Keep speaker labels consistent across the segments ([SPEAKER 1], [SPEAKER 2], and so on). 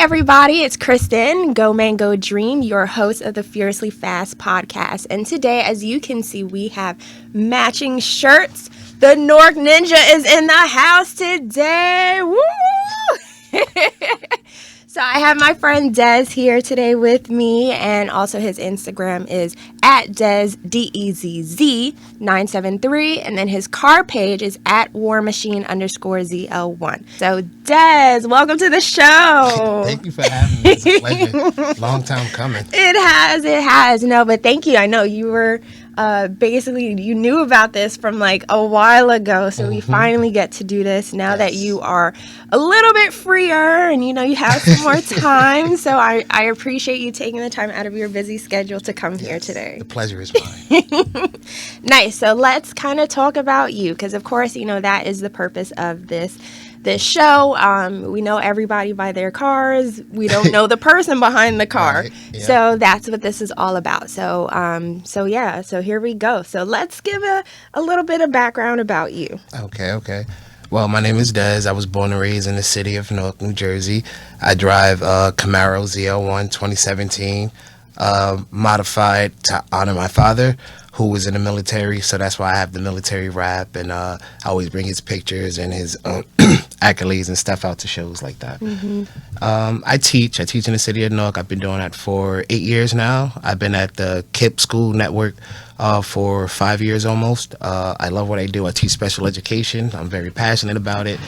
[SPEAKER 1] everybody, it's Kristen, Go Man Go Dream, your host of the Fiercely Fast podcast. And today, as you can see, we have matching shirts. The Nork Ninja is in the house today. Woo! So I have my friend Des here today with me, and also his Instagram is at Des, DEZZ973, and then his car page is at warmachine_ZL1. So Des, welcome to the show.
[SPEAKER 2] Thank you for having me. It's a pleasure. Long time coming.
[SPEAKER 1] It has. No, but thank you. I know you were basically, you knew about this from like a while ago, so we finally get to do this now that you are a little bit freer and you have some more time. So I appreciate you taking the time out of your busy schedule to come here today.
[SPEAKER 2] The pleasure is mine.
[SPEAKER 1] Nice. So let's kind of talk about you, because of course that is the purpose of this show. We know everybody by their cars. We don't know the person behind the car.
[SPEAKER 2] Right, yeah.
[SPEAKER 1] So that's what this is all about. So here we go. So let's give a little bit of background about you.
[SPEAKER 2] Okay. Well, my name is Des. I was born and raised in the city of Newark, New Jersey. I drive a Camaro ZL1 2017, modified to honor my father, who was in the military, so that's why I have the military wrap, and I always bring his pictures and his accolades and stuff out to shows like that. I teach in the city of Newark. I've been doing that for 8 years now. I've been at the KIPP School Network for 5 years almost. I love what I do. I teach special education. I'm very passionate about it.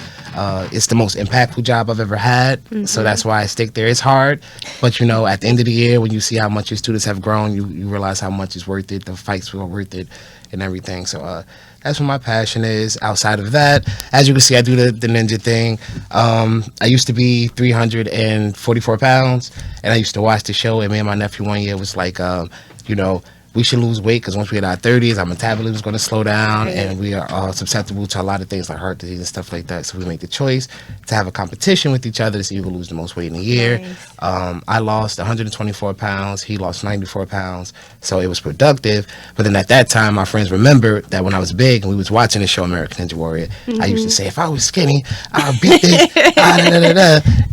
[SPEAKER 2] It's the most impactful job I've ever had, so that's why I stick there. It's hard, but at the end of the year, when you see how much your students have grown, you realize how much it's worth it. The fights were worth it and everything. So that's what my passion is. Outside of that, as you can see, I do the ninja thing. I used to be 344 pounds, and I used to watch the show, and me and my nephew one year was like, we should lose weight because once we hit our 30s, our metabolism is going to slow down, and we are susceptible to a lot of things like heart disease and stuff like that. So we make the choice to have a competition with each other to see who can lose the most weight in a year. Nice. I lost 124 pounds. He lost 94 pounds. So it was productive. But then at that time, my friends remembered that when I was big and we was watching the show American Ninja Warrior, I used to say, if I was skinny, I'd beat this.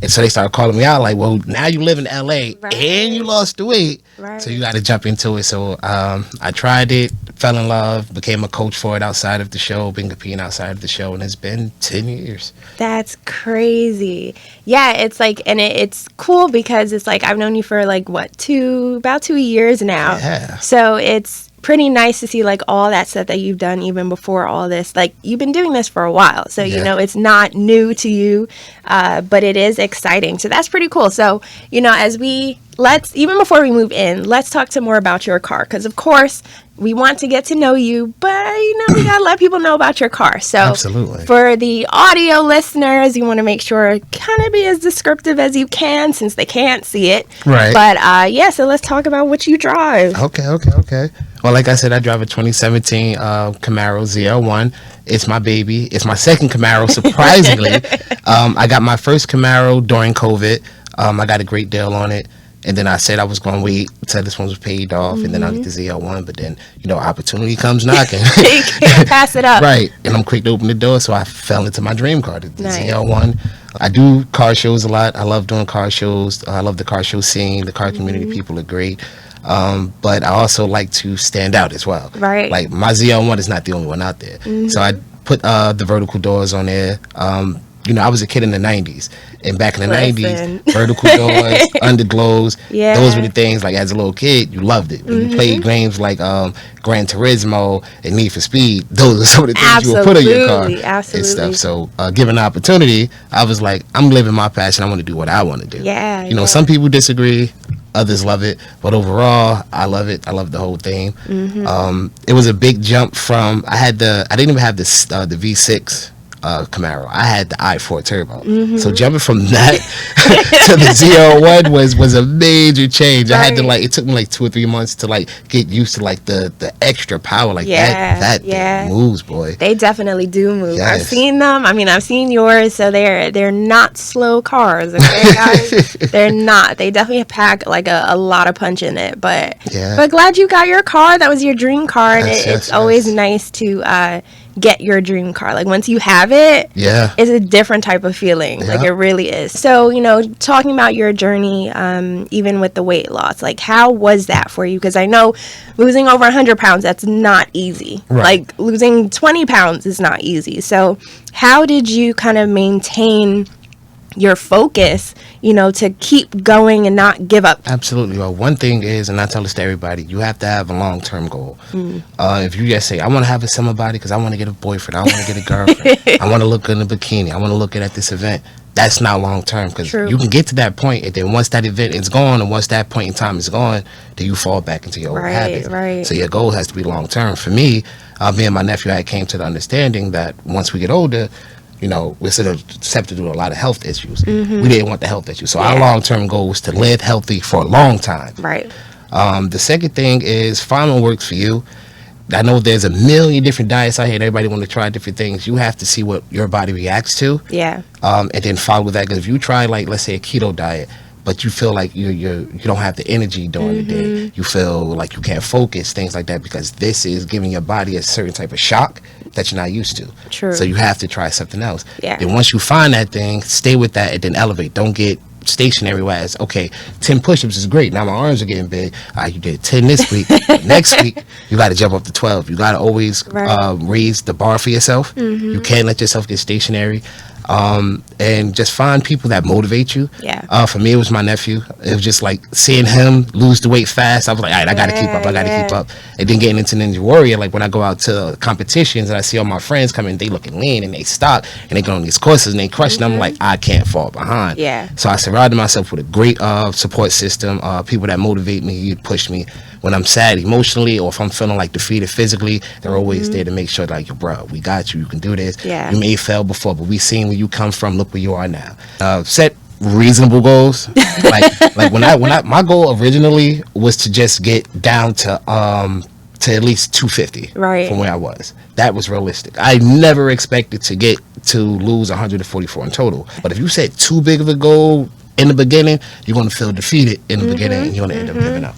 [SPEAKER 2] And so they started calling me out like, well, now you live in LA and you lost the weight. Right. So you got to jump into it. So I tried it, fell in love, became a coach for it outside of the show, been competing outside of the show, and it's been 10 years.
[SPEAKER 1] That's crazy. Yeah, it's like, and it's cool because it's like, I've known you for like, about 2 years now.
[SPEAKER 2] Yeah.
[SPEAKER 1] So it's pretty nice to see like all that stuff that you've done even before all this. Like, you've been doing this for a while, so it's not new to you, but it is exciting. So that's pretty cool. So even before we move in, let's talk more about your car, because of course we want to get to know you, but we gotta let people know about your car. So
[SPEAKER 2] absolutely,
[SPEAKER 1] for the audio listeners, you want to make sure kind of be as descriptive as you can since they can't see it.
[SPEAKER 2] Right.
[SPEAKER 1] But so let's talk about what you drive.
[SPEAKER 2] Okay. Well, like I said, I drive a 2017 Camaro ZL1. It's my baby. It's my second Camaro, surprisingly. I got my first Camaro during COVID. I got a great deal on it. And then I said I was going to wait until this one was paid off, and then I'll get the ZL1. But then, opportunity comes knocking.
[SPEAKER 1] You can't pass it up.
[SPEAKER 2] Right. And I'm quick to open the door, so I fell into my dream car, the ZL1. I do car shows a lot. I love doing car shows. I love the car show scene. The car community people are great. But I also like to stand out as well.
[SPEAKER 1] Right.
[SPEAKER 2] Like, my ZL1 is not the only one out there. So I put the vertical doors on there. I was a kid in the 90s, and back in the 90s, vertical doors, underglows, those were the things, like, as a little kid, you loved it. When you played games like Gran Turismo and Need for Speed, those are some of the things you would put on your car and stuff. So, given the opportunity, I was like, I'm living my passion. I want to do what I want to do. Some people disagree. Others love it, but overall, I love it. I love the whole thing. It was a big jump from, I didn't even have the V6 Camaro. I had the i4 turbo. So jumping from that to the ZL1 was a major change. I had to it took me like 2 or 3 months to get used to the extra power. That thing moves, boy.
[SPEAKER 1] They definitely do move.
[SPEAKER 2] Yes.
[SPEAKER 1] I've seen them. I've seen yours. So they're not slow cars, okay, guys? They're not. They definitely pack a lot of punch in it. But glad you got your car. That was your dream car, and it's always nice to get your dream car. Like once you have it, it's a different type of feeling. Like it really is. So, you know, talking about your journey, even with the weight loss, like how was that for you? Because I know losing over 100 pounds, that's not easy. Like losing 20 pounds is not easy. So how did you kind of maintain your focus, you know, to keep going and not give up?
[SPEAKER 2] Absolutely. Well, one thing is, and I tell this to everybody, you have to have a long-term goal. If you just say, I want to have a summer body because I want to get a boyfriend, I want to get a girlfriend, I want to look good in a bikini, I want to look good at this event, that's not long-term, because you can get to that point, and then once that event is gone, and once that point in time is gone, then you fall back into your old habits. So your goal has to be long-term. For me, me and my nephew, I came to the understanding that once we get older, you know, we're sort of susceptible to a lot of health issues. We didn't want the health issues. So our long-term goal was to live healthy for a long time. The second thing is find what works for you. I know there's a million different diets out here and everybody want to try different things. You have to see what your body reacts to. And then follow that. Because if you try, like, let's say a keto diet, but you feel like you don't have the energy during the day, you feel like you can't focus, things like that, because this is giving your body a certain type of shock that you're not used to. So you have to try something else. Then once you find that thing, stay with that and then elevate. Don't get stationary wise. Okay, 10 push-ups is great. Now my arms are getting big. You did 10 this week. Next week, you got to jump up to 12. You got to always raise the bar for yourself. You can't let yourself get stationary. And just find people that motivate you. For me, it was my nephew. It was just like seeing him lose the weight fast. I was like, all right, I gotta keep up. I gotta keep up. And then getting into Ninja Warrior, like when I go out to competitions and I see all my friends coming, they looking lean and they stop and they go on these courses and they crush. And I'm like, I can't fall behind. So I surrounded myself with a great support system. People that motivate me, push me. When I'm sad emotionally or if I'm feeling like defeated physically, they're always there to make sure, like, bro, we got you. You can do this. You may have failed before, but we seen where you come from. Look where you are now. Set reasonable goals. like when I my goal originally was to just get down to at least 250 from where I was. That was realistic. I never expected to get to lose 144 in total. But if you set too big of a goal in the beginning, you're going to feel defeated in the beginning and you're going to end up giving up.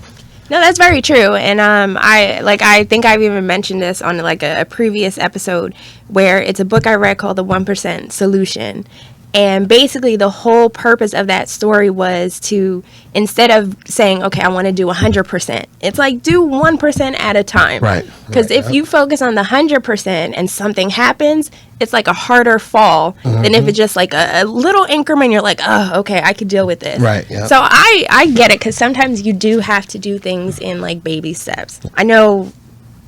[SPEAKER 1] No, that's very true. And I think I've even mentioned this on like a previous episode where it's a book I read called The 1% Solution. And basically the whole purpose of that story was to, instead of saying, okay, I want to do 100%, it's like do 1% at a time. Because if you focus on the 100% and something happens, it's like a harder fall than if it's just like a little increment. You're like, oh, okay, I could deal with this. So I get it, because sometimes you do have to do things in like baby steps. I know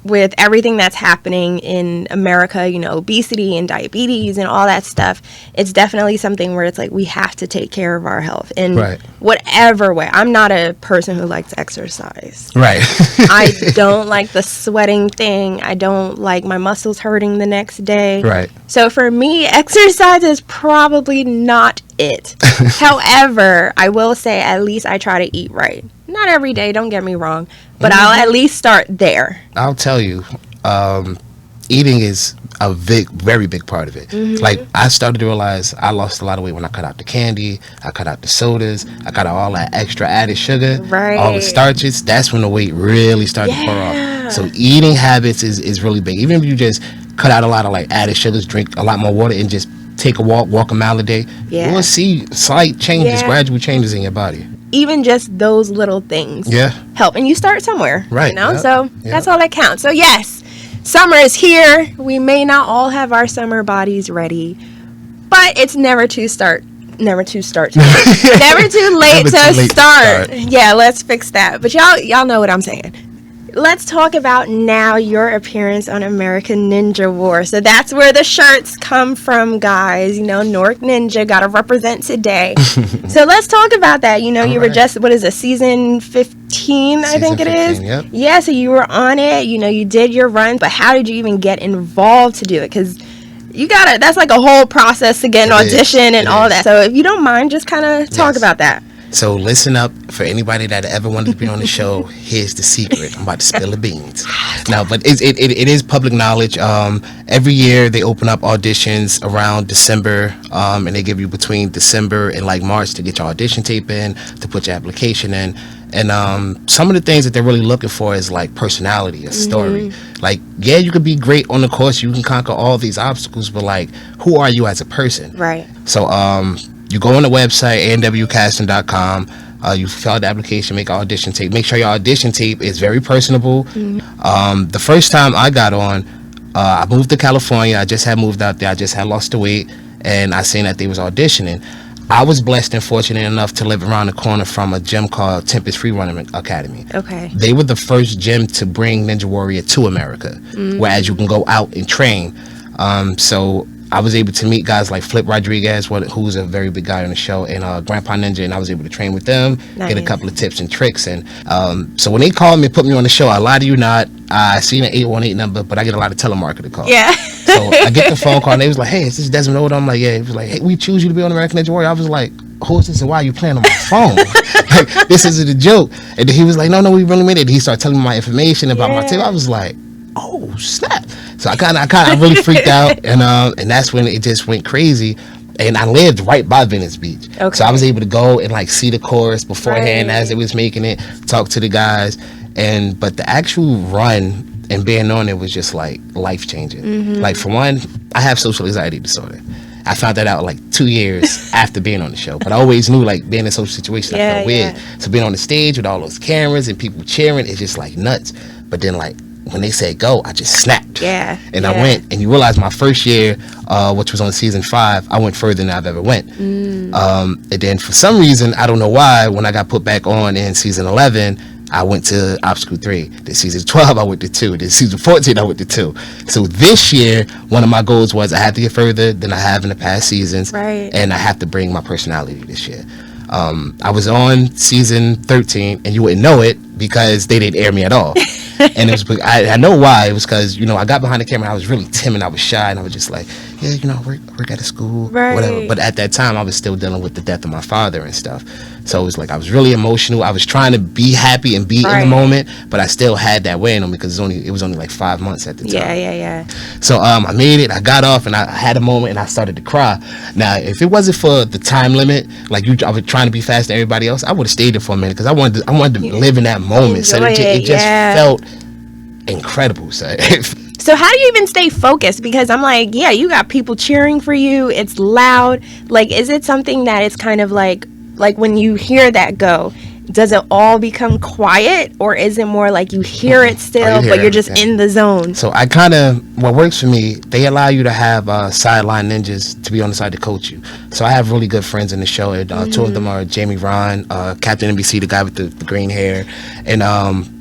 [SPEAKER 1] with everything that's happening in America, you know, obesity and diabetes and all that stuff, it's definitely something where it's like we have to take care of our health in whatever way. I'm not a person who likes exercise. I don't like the sweating thing. I don't like my muscles hurting the next day. So for me, exercise is probably not it. However, I will say at least I try to eat right. Not every day, don't get me wrong, but I'll at least start there.
[SPEAKER 2] I'll tell you, eating is a very big part of it. Like, I started to realize I lost a lot of weight when I cut out the candy, I cut out the sodas, I cut out all that extra added sugar, all the starches. That's when the weight really started to pour off. So eating habits is really big. Even if you just cut out a lot of like added sugars, drink a lot more water, and just take a walk a mile a day, you'll see slight changes, gradual changes in your body.
[SPEAKER 1] Even just those little things help. And you start somewhere, you know? So that's all that counts. So yes, summer is here. We may not all have our summer bodies ready, but it's never too never too late to start. Yeah, let's fix that. But y'all know what I'm saying. Let's talk about now your appearance on American Ninja War. So that's where the shirts come from, guys. You know, Nork Ninja, gotta represent today. So let's talk about that. You know, you were just, what is it, season 15, I think it is? Yeah, so you were on it. You know, you did your run. But how did you even get involved to do it? Because that's like a whole process to get an audition and all that. So if you don't mind, just kind of talk about that.
[SPEAKER 2] So listen up, for anybody that ever wanted to be on the show. Here's the secret. I'm about to spill the beans. No, but it is public knowledge. Every year they open up auditions around December, and they give you between December and like March to get your audition tape in, to put your application in. And some of the things that they're really looking for is like personality, a story. Like, yeah, you could be great on the course, you can conquer all these obstacles, but like, who are you as a person?
[SPEAKER 1] Right.
[SPEAKER 2] So you go on the website, anwcasting.com. You fill out the application, make an audition tape. Make sure your audition tape is very personable. The first time I got on, I moved to California. I just had moved out there. I just had lost the weight, and I seen that they was auditioning. I was blessed and fortunate enough to live around the corner from a gym called Tempest Free Running Academy.
[SPEAKER 1] Okay.
[SPEAKER 2] They were the first gym to bring Ninja Warrior to America, whereas you can go out and train. So I was able to meet guys like Flip Rodriguez, who's a very big guy on the show, and Grandpa Ninja, and I was able to train with them, get a couple of tips and tricks. And so when they called me and put me on the show, I lie to you not, I seen an 818 number, but I get a lot of telemarketer calls.
[SPEAKER 1] Yeah.
[SPEAKER 2] So I get the phone call, and they was like, hey, is this Desmond Odom? I'm like, yeah. He was like, hey, we choose you to be on American Ninja Warrior. I was like, who is this and why are you playing on my phone? Like, this isn't a joke. And then he was like, no, we really made it. He started telling me my information about my tape. I was like, oh, snap. So I really freaked out, and that's when it just went crazy. And I lived right by Venice Beach.
[SPEAKER 1] Okay.
[SPEAKER 2] So I was able to go and like see the course beforehand as it was making it, talk to the guys. But the actual run and being on it was just like life changing. Like, for one, I have social anxiety disorder. I found that out like 2 years after being on the show, but I always knew like being in social situations, I felt weird. So being on the stage with all those cameras and people cheering, it's just like nuts. But then like when they said go, I just snapped.
[SPEAKER 1] Yeah.
[SPEAKER 2] And I went, and you realize my first year, which was on season 5, I went further than I've ever went. And then for some reason, I don't know why, when I got put back on in season 11, I went to obstacle 3. Then season 12, I went to 2. Then season 14, I went to 2. So this year, one of my goals was I have to get further than I have in the past seasons.
[SPEAKER 1] Right.
[SPEAKER 2] And I have to bring my personality this year. I was on season 13, and you wouldn't know it because they didn't air me at all. And it was, I know why. It was because, I got behind the camera, and I was really timid, I was shy, and I was just like, yeah, I work at a school, whatever. But at that time, I was still dealing with the death of my father and stuff. So it was like I was really emotional. I was trying to be happy and be in the moment, but I still had that weighing on me because it was only like 5 months at the time.
[SPEAKER 1] Yeah.
[SPEAKER 2] So I made it. I got off, and I had a moment, and I started to cry. Now, if it wasn't for the time limit, like I was trying to be fast to everybody else, I would have stayed there for a minute because I wanted to live in that moment. So it just felt incredible.
[SPEAKER 1] So how do you even stay focused? Because I'm like, yeah, you got people cheering for you. It's loud. Like, is it something that it's kind of like when you hear that go, does it all become quiet, or is it more like you hear it still, but you're just in the zone? So
[SPEAKER 2] what works for me, they allow you to have sideline ninjas to be on the side to coach you. So I have really good friends in the show. Two of them are Jamie Ron, Captain NBC, the guy with the green hair, and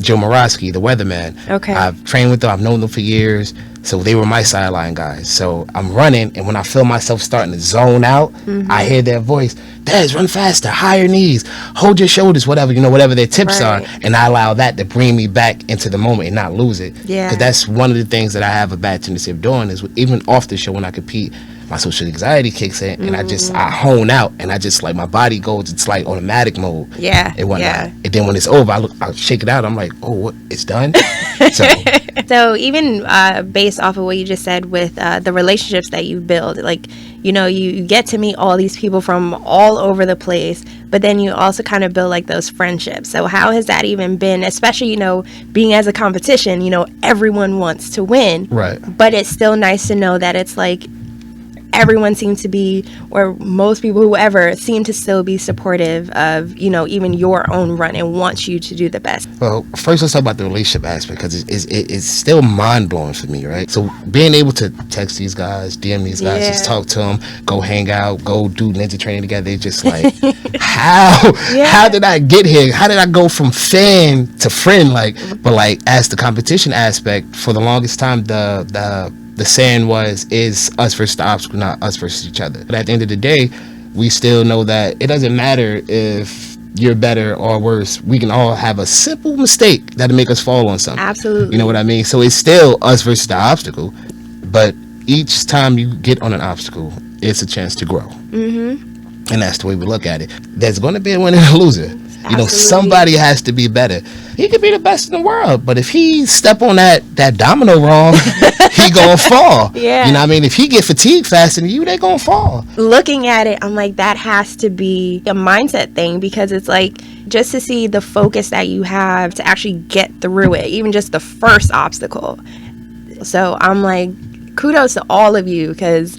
[SPEAKER 2] Joe Morosky, the weatherman.
[SPEAKER 1] Okay.
[SPEAKER 2] I've trained with them. I've known them for years. So they were my sideline guys. So I'm running, and when I feel myself starting to zone out, I hear their voice, Des, run faster, higher knees, hold your shoulders, whatever their tips are. And I allow that to bring me back into the moment and not lose it.
[SPEAKER 1] Yeah.
[SPEAKER 2] Because that's one of the things that I have a bad tendency of doing is even off the show when I compete, my social anxiety kicks in, and I hone out, and I just like my body goes, it's like automatic mode.
[SPEAKER 1] Yeah.
[SPEAKER 2] And whatnot. Yeah. And then when it's over, I'll shake it out. I'm like, oh, what? It's done.
[SPEAKER 1] So even based off of what you just said with the relationships that you build, like, you get to meet all these people from all over the place, but then you also kind of build like those friendships. So how has that even been, especially, being as a competition, everyone wants to win.
[SPEAKER 2] Right.
[SPEAKER 1] But it's still nice to know that it's like everyone seems to be, or most people, whoever, seem to still be supportive of, even your own run and wants you to do the best.
[SPEAKER 2] Well, first let's talk about the relationship aspect, because it's still mind-blowing for me, right? So being able to text these guys, DM these guys, just talk to them, go hang out, go do ninja training together, it's just like, how did I get here? How did I go from fan to friend? But as the competition aspect, for the longest time, the saying is us versus the obstacle, not us versus each other. But at the end of the day, we still know that it doesn't matter if you're better or worse. We can all have a simple mistake that'll make us fall on something.
[SPEAKER 1] Absolutely.
[SPEAKER 2] You know what I mean? So it's still us versus the obstacle. But each time you get on an obstacle, it's a chance to grow. And that's the way we look at it. There's going to be a winner and a loser. Somebody has to be better. He could be the best in the world, but if he step on that domino wrong, he gonna fall.
[SPEAKER 1] Yeah.
[SPEAKER 2] You know what I mean? If he get fatigued faster than you, they gonna fall.
[SPEAKER 1] Looking at it, I'm like, that has to be a mindset thing, because it's like, just to see the focus that you have to actually get through it, even just the first obstacle. So I'm like, kudos to all of you, because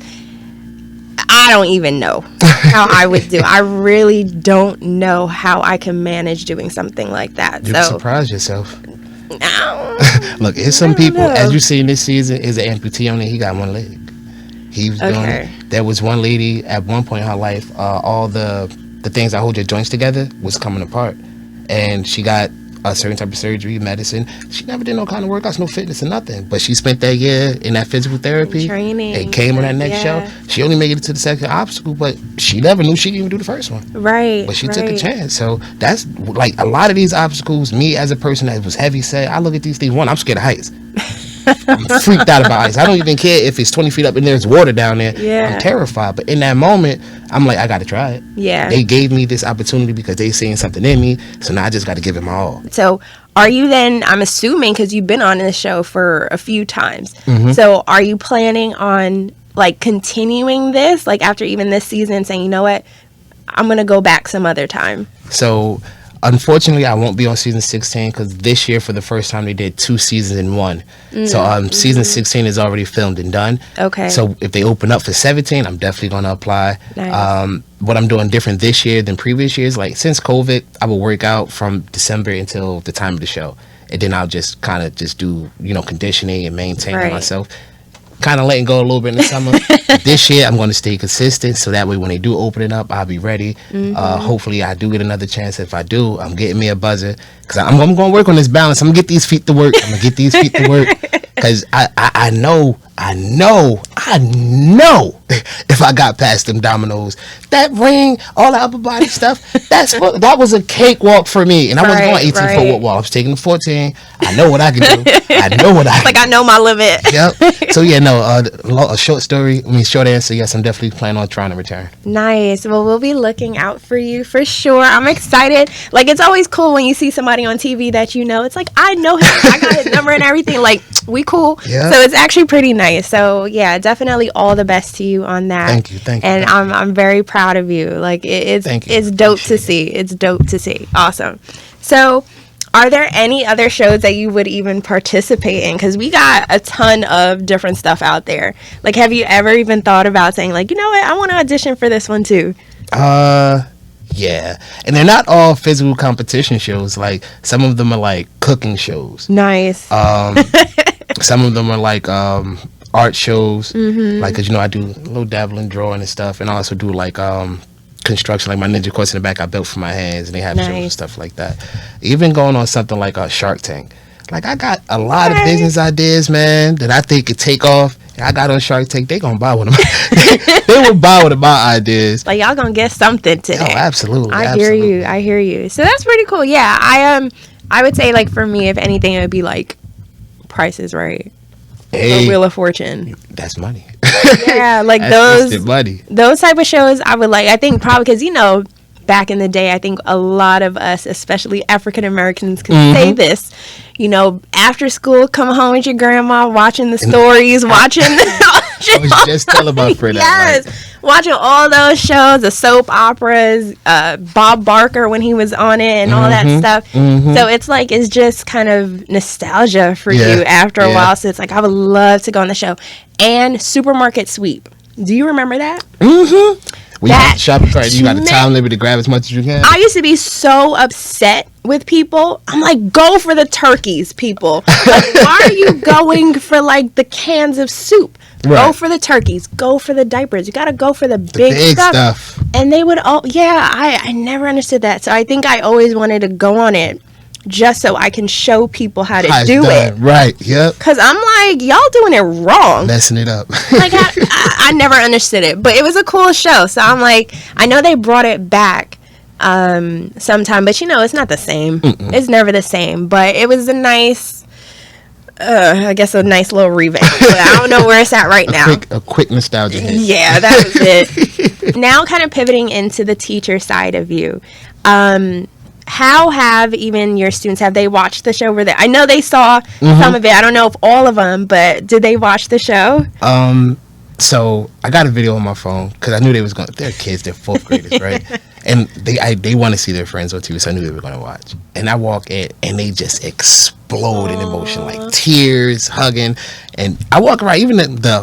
[SPEAKER 1] I don't even know how I would do. I really don't know how I can manage doing something like that.
[SPEAKER 2] You'd surprise yourself.
[SPEAKER 1] No.
[SPEAKER 2] Look, there's some people, as you see in this season, is an amputee on it. He got one leg. He was doing it. There was one lady at one point in her life, all the things that hold your joints together was coming apart. And she got a certain type of surgery, medicine. She never did no kind of workouts, no fitness or nothing. But she spent that year in that physical therapy.
[SPEAKER 1] Training.
[SPEAKER 2] And came on that next show. She only made it to the second obstacle, but she never knew she could even do the first one.
[SPEAKER 1] Right.
[SPEAKER 2] But she took a chance. So that's like a lot of these obstacles, me as a person that was heavy set, I look at these things, one, I'm scared of heights. I'm freaked out about ice. I don't even care if it's 20 feet up and there's water down there. I'm terrified. But in that moment, I'm like, I got to try it. They gave me this opportunity because they seen something in me. So now I just got to give it my all.
[SPEAKER 1] So are you then, I'm assuming, because you've been on this show for a few times. So are you planning on like continuing this, like after even this season, saying, you know what, I'm going to go back some other time?
[SPEAKER 2] So unfortunately, I won't be on season 16 because this year, for the first time, they did 2 seasons in one. So season 16 is already filmed and done.
[SPEAKER 1] Okay.
[SPEAKER 2] So if they open up for 17, I'm definitely going to apply.
[SPEAKER 1] Nice.
[SPEAKER 2] What I'm doing different this year than previous years, like since COVID, I will work out from December until the time of the show. And then I'll just kind of just do, conditioning and maintaining myself. Kind of letting go a little bit in the summer. This year, I'm going to stay consistent so that way when they do open it up, I'll be ready. Hopefully, I do get another chance. If I do, I'm getting me a buzzer because I'm going to work on this balance. I'm going to get these feet to work. Because I know if I got past them dominoes, that ring, all the upper body stuff, that was a cakewalk for me. And I wasn't going 18 foot wall. I was taking the 14. I know what I can do.
[SPEAKER 1] I know my limit.
[SPEAKER 2] Yep. So yeah, no, a short answer, yes, I'm definitely planning on trying to return.
[SPEAKER 1] Nice. Well, we'll be looking out for you for sure. I'm excited. Like, it's always cool when you see somebody on TV that it's like, I know him. I got his number and everything. Like, we cool.
[SPEAKER 2] Yeah.
[SPEAKER 1] So it's actually pretty nice. So yeah, definitely all the best to you on that.
[SPEAKER 2] Thank you.
[SPEAKER 1] And I'm very proud of you. Like, it's dope to see. It's dope to see. Awesome. So are there any other shows that you would even participate in? Because we got a ton of different stuff out there. Like, have you ever even thought about saying, like, you know what, I want to audition for this one too?
[SPEAKER 2] Yeah. And they're not all physical competition shows. Like, some of them are like cooking shows.
[SPEAKER 1] Nice.
[SPEAKER 2] Some of them are like art shows. Like, cause I do a little dabbling, drawing and stuff, and I also do like construction, like my ninja course in the back I built for my hands, and they have shows and stuff like that. Even going on something like a Shark Tank. Like, I got a lot of business ideas, man, that I think could take off. I got on Shark Tank. They gonna buy one of my they will buy one of my ideas.
[SPEAKER 1] Like, y'all gonna get something today.
[SPEAKER 2] Oh, absolutely.
[SPEAKER 1] I hear you. So that's pretty cool. Yeah, I would say, like, for me, if anything, it would be like Price is Right. Or Wheel of Fortune.
[SPEAKER 2] That's money.
[SPEAKER 1] Yeah, like those type of shows I would like. I think probably because back in the day, I think a lot of us, especially African Americans, can say this. After school, come home with your grandma, watching the stories, watching.
[SPEAKER 2] I was just telling about Fred.
[SPEAKER 1] Yes, watching all those shows, the soap operas, Bob Barker when he was on it, and all that stuff. So it's just kind of nostalgia for you after a while. So it's like, I would love to go on the show. And Supermarket Sweep. Do you remember that?
[SPEAKER 2] When you got shopping cart, you got a time limit to grab as much as you can.
[SPEAKER 1] I used to be so upset with people. I'm like, go for the turkeys, people. Like, why are you going for like the cans of soup? Right. Go for the turkeys. Go for the diapers. You got to go for the big stuff. And they would I never understood that. So I think I always wanted to go on it just so I can show people how to do it.
[SPEAKER 2] Right, yep.
[SPEAKER 1] Because I'm like, y'all doing it wrong.
[SPEAKER 2] Messing it up.
[SPEAKER 1] Like, I never understood it. But it was a cool show. So I'm like, I know they brought it back sometime. But, it's not the same. It's never the same. But it was a nice, I guess a nice little revamp. But I don't know where it's at right now.
[SPEAKER 2] A quick nostalgia hit.
[SPEAKER 1] Yeah, that was it. Now kind of pivoting into the teacher side of you. How have even your students, have they watched the show? I know they saw some of it. I don't know if all of them, but did they watch the show?
[SPEAKER 2] So I got a video on my phone because I knew they're kids, they're 4th graders, right? And they want to see their friends on TV, so I knew they were going to watch. And I walk in, and they just explode in emotion, like tears, hugging. And I walk around, even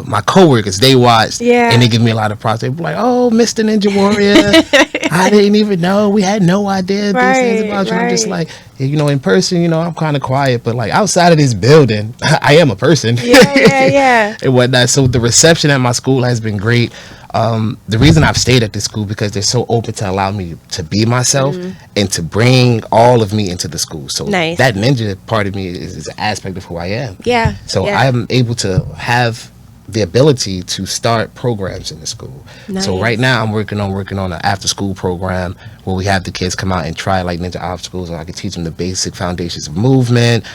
[SPEAKER 2] my coworkers, they watched, and they give me a lot of props. They were like, "Oh, Mr. Ninja Warrior, I didn't even know. We had no idea these things about you." I'm just like, in person, I'm kind of quiet, but like outside of this building, I am a person.
[SPEAKER 1] Yeah.
[SPEAKER 2] And whatnot. So the reception at my school has been great. The reason I've stayed at this school because they're so open to allow me to be myself and to bring all of me into the school. So that ninja part of me is an aspect of who I am.
[SPEAKER 1] Yeah.
[SPEAKER 2] So I'm able to have the ability to start programs in the school. So right now I'm working on an after school program where we have the kids come out and try like ninja obstacles, and I can teach them the basic foundations of movement,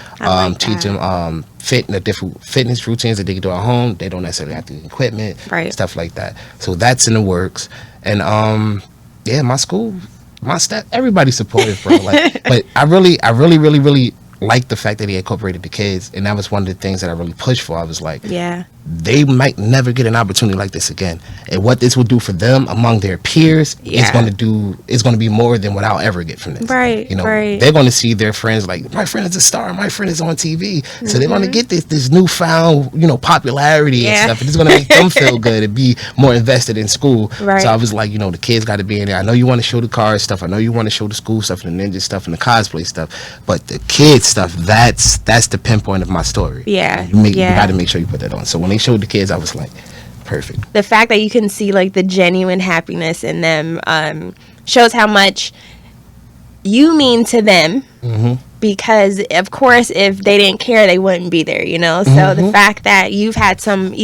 [SPEAKER 2] teach them different fitness routines that they can do at home. They don't necessarily have to get equipment, stuff like that. So that's in the works. And my school, my staff, everybody's supportive, bro. Like, but I really like the fact that he incorporated the kids, and that was one of the things that I really pushed for. I was like, they might never get an opportunity like this again, and what this will do for them among their peers is going to be more than what I'll ever get from this. They're going to see their friends like, my friend is a star, my friend is on TV, so they're going to get this newfound popularity and stuff, and it's going to make them feel good and be more invested in school. So I was like, the kids got to be in there. I know you want to show the car stuff, I know you want to show the school stuff and the ninja stuff and the cosplay stuff, but the kids stuff, that's the pinpoint of my story. You got to make sure you put that on. So when they showed the kids, I was like, perfect.
[SPEAKER 1] The fact that you can see like the genuine happiness in them shows how much you mean to them. Because of course if they didn't care, they wouldn't be there, so the fact that you've had some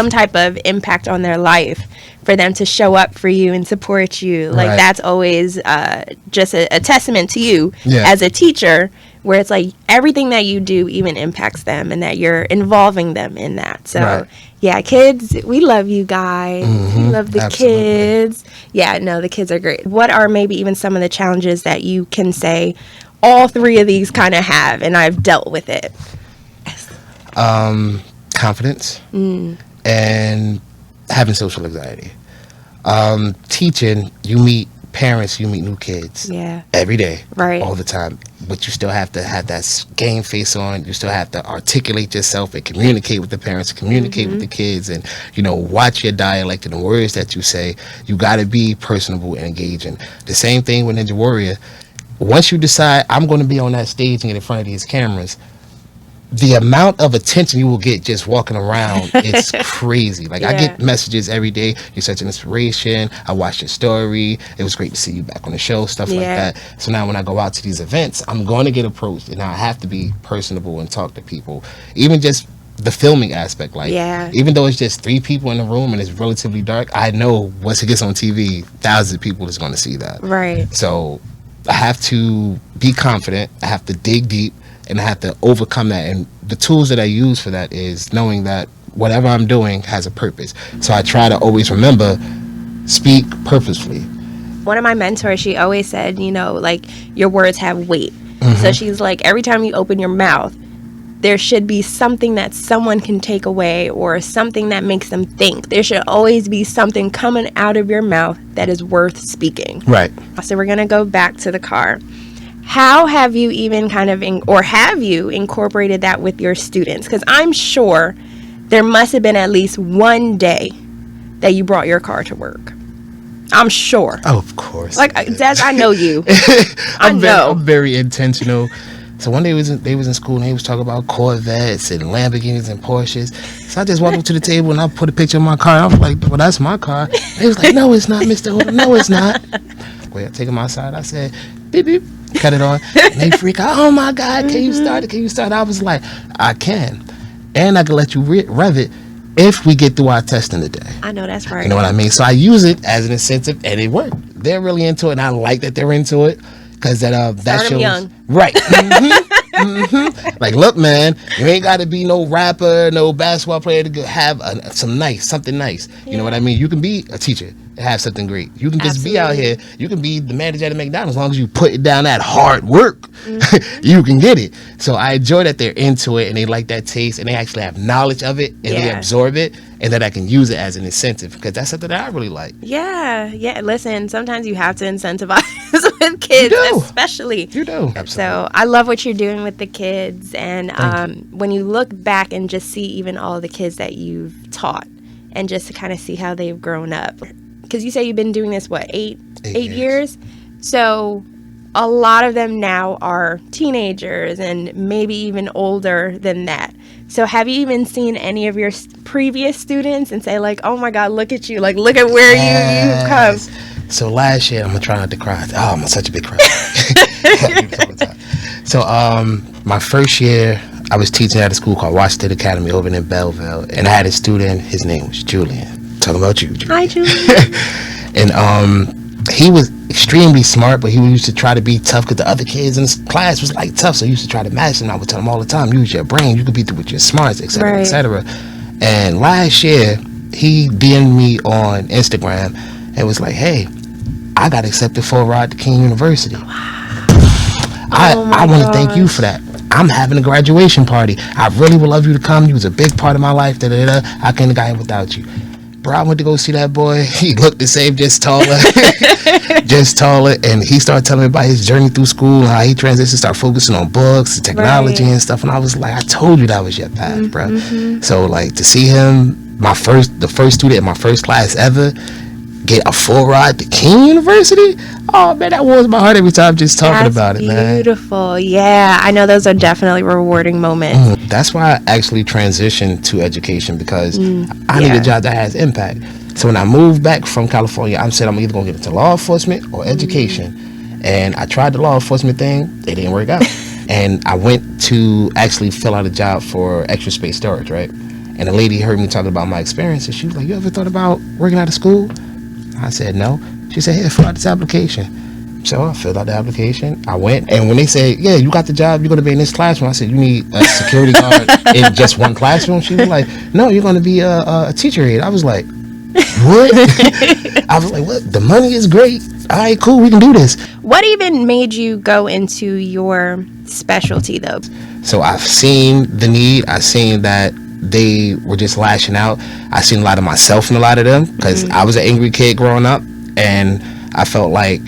[SPEAKER 1] type of impact on their life for them to show up for you and support you, like that's always just a testament to you as a teacher, where it's like everything that you do even impacts them and that you're involving them in that. So kids, we love you guys. We love the kids. The kids are great. What are maybe even some of the challenges that you can say all three of these kind of have, and I've dealt with it?
[SPEAKER 2] Confidence and having social anxiety. Teaching, you meet parents, you meet new kids every day, all the time, but you still have to have that game face on. You still have to articulate yourself and communicate with the parents, communicate with the kids, and watch your dialect and the words that you say. You got to be personable and engaging. The same thing with Ninja Warrior. Once you decide I'm going to be on that stage and get in front of these cameras, the amount of attention you will get just walking around, it's crazy. Like I get messages every day. You're such an inspiration. I watched your story. It was great to see you back on the show, stuff like that. So now when I go out to these events, I'm going to get approached, and I have to be personable and talk to people. Even just the filming aspect, like even though it's just 3 people in the room and it's relatively dark, I know once it gets on TV, thousands of people is going to see that. So I have to be confident. I have to dig deep. And I have to overcome that. And the tools that I use for that is knowing that whatever I'm doing has a purpose. So I try to always remember, speak purposefully.
[SPEAKER 1] One of my mentors, she always said, like your words have weight. So she's like, every time you open your mouth, there should be something that someone can take away or something that makes them think. There should always be something coming out of your mouth that is worth speaking. So we're going to go back to the car. How have you even have you incorporated that with your students? Because I'm sure there must have been at least one day that you brought your car to work. I'm sure.
[SPEAKER 2] Oh, of course.
[SPEAKER 1] Like, Des, I know you. I'm
[SPEAKER 2] very intentional. So one day they was in school and they was talking about Corvettes and Lamborghinis and Porsches. So I just walked up to the table and I put a picture of my car. I was like, well, that's my car. They was like, no, it's not, Mr. Holder. No, it's not. Well, I take them outside. I said, beep, beep. Cut it on, and they freak out. Oh my God, can you start it? Can you start it? I was like, I can, and I can let you rev it if we get through our testing today.
[SPEAKER 1] I know that's right.
[SPEAKER 2] You know what I mean? So I use it as an incentive, and it worked. They're really into it, and I like that they're into it because that shows
[SPEAKER 1] young.
[SPEAKER 2] Right. Like, look, man, you ain't got to be no rapper, no basketball player to have something nice. You know what I mean? You can be a teacher and have something great. You can just be out here. You can be the manager at McDonald's. As long as you put it down that hard work, you can get it. So I enjoy that they're into it and they like that taste and they actually have knowledge of it and they absorb it, and that I can use it as an incentive, because that's something that I really like.
[SPEAKER 1] Yeah. Listen, sometimes you have to incentivize with kids, especially.
[SPEAKER 2] You do. Absolutely.
[SPEAKER 1] So I love what you're doing with the kids, and when you look back and just see even all the kids that you've taught, and just to kind of see how they've grown up, because you say you've been doing this eight years. So a lot of them now are teenagers and maybe even older than that. So have you even seen any of your previous students and say like, oh my God, look at you, like look at where you've come?
[SPEAKER 2] So last year, I'm gonna try not to cry. Oh, I'm such a big cry. So my first year, I was teaching at a school called Washington Academy over in Belleville, and I had a student. His name was Julian. Talking about you, Julian.
[SPEAKER 1] Hi, Julian.
[SPEAKER 2] And he was extremely smart, but he used to try to be tough because the other kids in his class was like tough, so he used to try to match them. I would tell him all the time, use your brain, you could beat them with your smarts, etc., etc. And last year, he DM'd me on Instagram and was like, hey, I got accepted for a ride to King University. Wow. I want to thank you for that. I'm having a graduation party. I really would love you to come. You was a big part of my life. I couldn't have got here without you. Bro, I went to go see that boy. He looked the same, just taller. Just taller. And he started telling me about his journey through school, how he transitioned, started focusing on books and technology and stuff. And I was like, I told you that was your path, bro. So, like, to see him, the first student in my first class ever, get a full ride to King University. Oh man, that warms my heart every time just talking about it, man.
[SPEAKER 1] Beautiful. Yeah, I know those are definitely rewarding moments.
[SPEAKER 2] That's why I actually transitioned to education, because I need a job that has impact. So when I moved back from California, I said I'm either gonna get into law enforcement or education. And I tried the law enforcement thing, it didn't work out. And I went to actually fill out a job for extra space storage, right? And the lady heard me talking about my experience, and she was like, you ever thought about working out of school? I said no. She said, here, fill out this application. So I filled out the application. I went, and when they said, yeah, you got the job, you're going to be in this classroom, I said, you need a security guard in just one classroom? She was like, no, you're going to be a teacher aide. I was like, what? I was like, what? The money is great. All right, cool, we can do this.
[SPEAKER 1] What even made you go into your specialty, though?
[SPEAKER 2] So I've seen the need. I've seen that they were just lashing out. I seen a lot of myself in a lot of them, because I was an angry kid growing up, and I felt like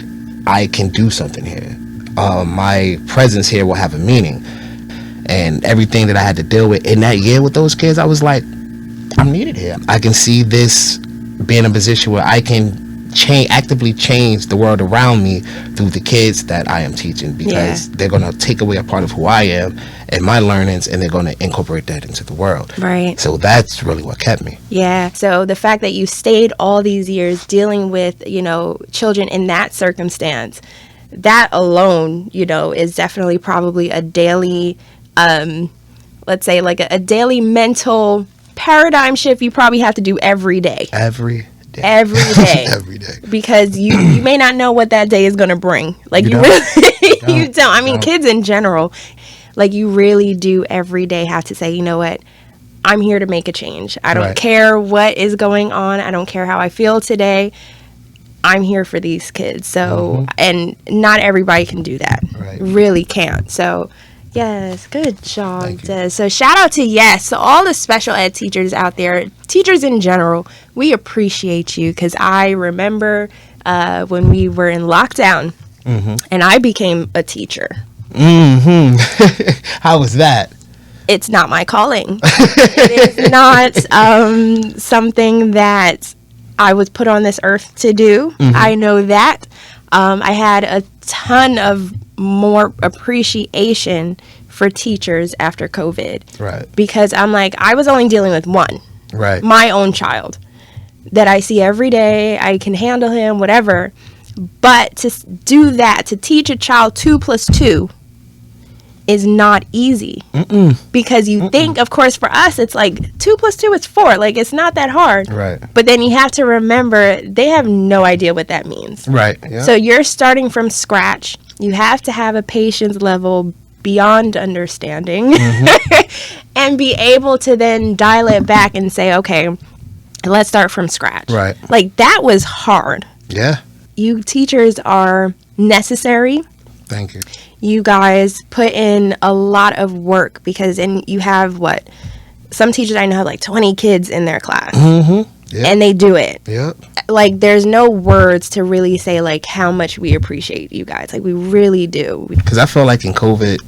[SPEAKER 2] I can do something here. My presence here will have a meaning, and everything that I had to deal with in that year with those kids, I was like, I'm needed here. I can see this being a position where I can actively change the world around me through the kids that I am teaching, because they're going to take away a part of who I am and my learnings, and they're going to incorporate that into the world.
[SPEAKER 1] Right. So
[SPEAKER 2] that's really what kept me.
[SPEAKER 1] Yeah. So the fact that you stayed all these years dealing with, children in that circumstance, that alone, is definitely probably a daily, let's say like a daily mental paradigm shift you probably have to do every day.
[SPEAKER 2] Every day.
[SPEAKER 1] Every day. Because you may not know what that day is going to bring. Like you really, you don't. I mean, kids in general, like you really do every day have to say, you know what? I'm here to make a change. I don't care what is going on. I don't care how I feel today. I'm here for these kids. So, and not everybody can do that. Really can't. So, yes, good job, Des. So shout out to so all the special ed teachers out there, teachers in general, we appreciate you, because I remember when we were in lockdown and I became a teacher.
[SPEAKER 2] How was that?
[SPEAKER 1] It's not my calling. It is not something that I was put on this earth to do. I know that. I had a ton of more appreciation for teachers after COVID. Right. Because I'm like, I was only dealing with one. Right. My own child that I see every day. I can handle him, whatever. But to do that, to teach a child 2 + 2 is not easy. Because you think, of course, for us, it's like 2 + 2 is 4. Like, it's not that hard. Right. But then you have to remember, they have no idea what that means. Right. Yeah. So you're starting from scratch. You have to have a patience level beyond understanding and be able to then dial it back and say, okay, let's start from scratch.
[SPEAKER 2] Right.
[SPEAKER 1] Like, that was hard.
[SPEAKER 2] Yeah.
[SPEAKER 1] You teachers are necessary.
[SPEAKER 2] Thank you.
[SPEAKER 1] You guys put in a lot of work because you have some teachers I know have like 20 kids in their class.
[SPEAKER 2] Mm-hmm. Yep.
[SPEAKER 1] And they do it.
[SPEAKER 2] Yep.
[SPEAKER 1] Like, there's no words to really say like how much we appreciate you guys. Like, we really do.
[SPEAKER 2] Because I feel like in COVID,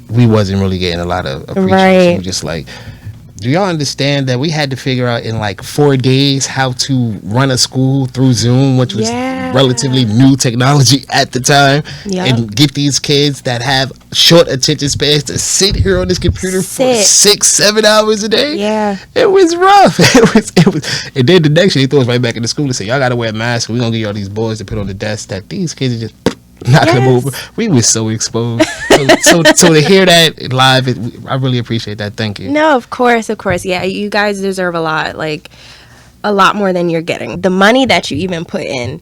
[SPEAKER 2] we wasn't really getting a lot of appreciation.
[SPEAKER 1] Right.
[SPEAKER 2] Just like, do y'all understand that we had to figure out in like 4 days how to run a school through Zoom, which was relatively new technology at the time, and get these kids that have short attention spans to sit here on this computer for 6-7 hours a day?
[SPEAKER 1] Yeah.
[SPEAKER 2] It was rough. It was. And then the next year, they throw us right back into school and say, y'all got to wear a mask. We're going to give y'all these boards to put on the desk that these kids are just knocking them over. We were so exposed. So to hear that live, I really appreciate that. Thank you.
[SPEAKER 1] No, of course. Yeah, you guys deserve a lot. Like, a lot more than you're getting. The money that you even put in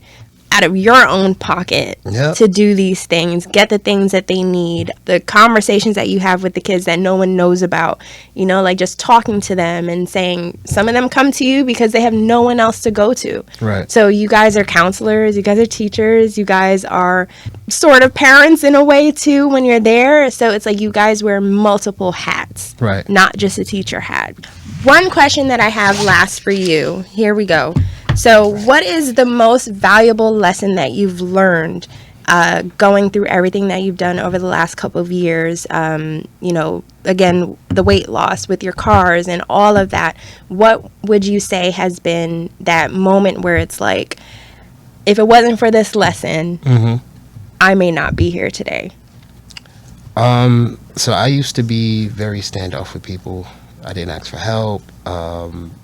[SPEAKER 1] out of your own pocket to do these things, get the things that they need, the conversations that you have with the kids that no one knows about, you know, like just talking to them and saying, some of them come to you because they have no one else to go to.
[SPEAKER 2] Right.
[SPEAKER 1] So you guys are counselors, you guys are teachers, you guys are sort of parents in a way too when you're there. So it's like you guys wear multiple hats,
[SPEAKER 2] right? Not
[SPEAKER 1] just a teacher hat. One question that I have last for you. Here we go. So what is the most valuable lesson that you've learned going through everything that you've done over the last couple of years? You know, again, the weight loss with your cars and all of that. What would you say has been that moment where it's like, if it wasn't for this lesson, I may not be here today?
[SPEAKER 2] So I used to be very standoff with people. I didn't ask for help.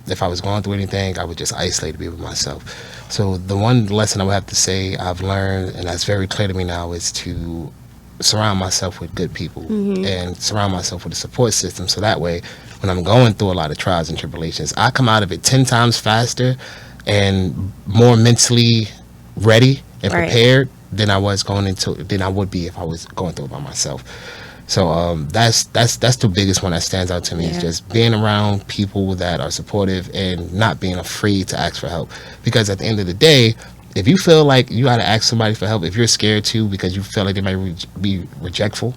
[SPEAKER 2] If I was going through anything, I would just isolate to be with myself. So the one lesson I would have to say I've learned, and that's very clear to me now, is to surround myself with good people and surround myself with a support system. So that way, when I'm going through a lot of trials and tribulations, I come out of it 10 times faster and more mentally ready and prepared than I would be if I was going through it by myself. So that's the biggest one that stands out to me, is just being around people that are supportive and not being afraid to ask for help. Because at the end of the day, if you feel like you got to ask somebody for help, if you're scared to because you feel like they might be rejectful,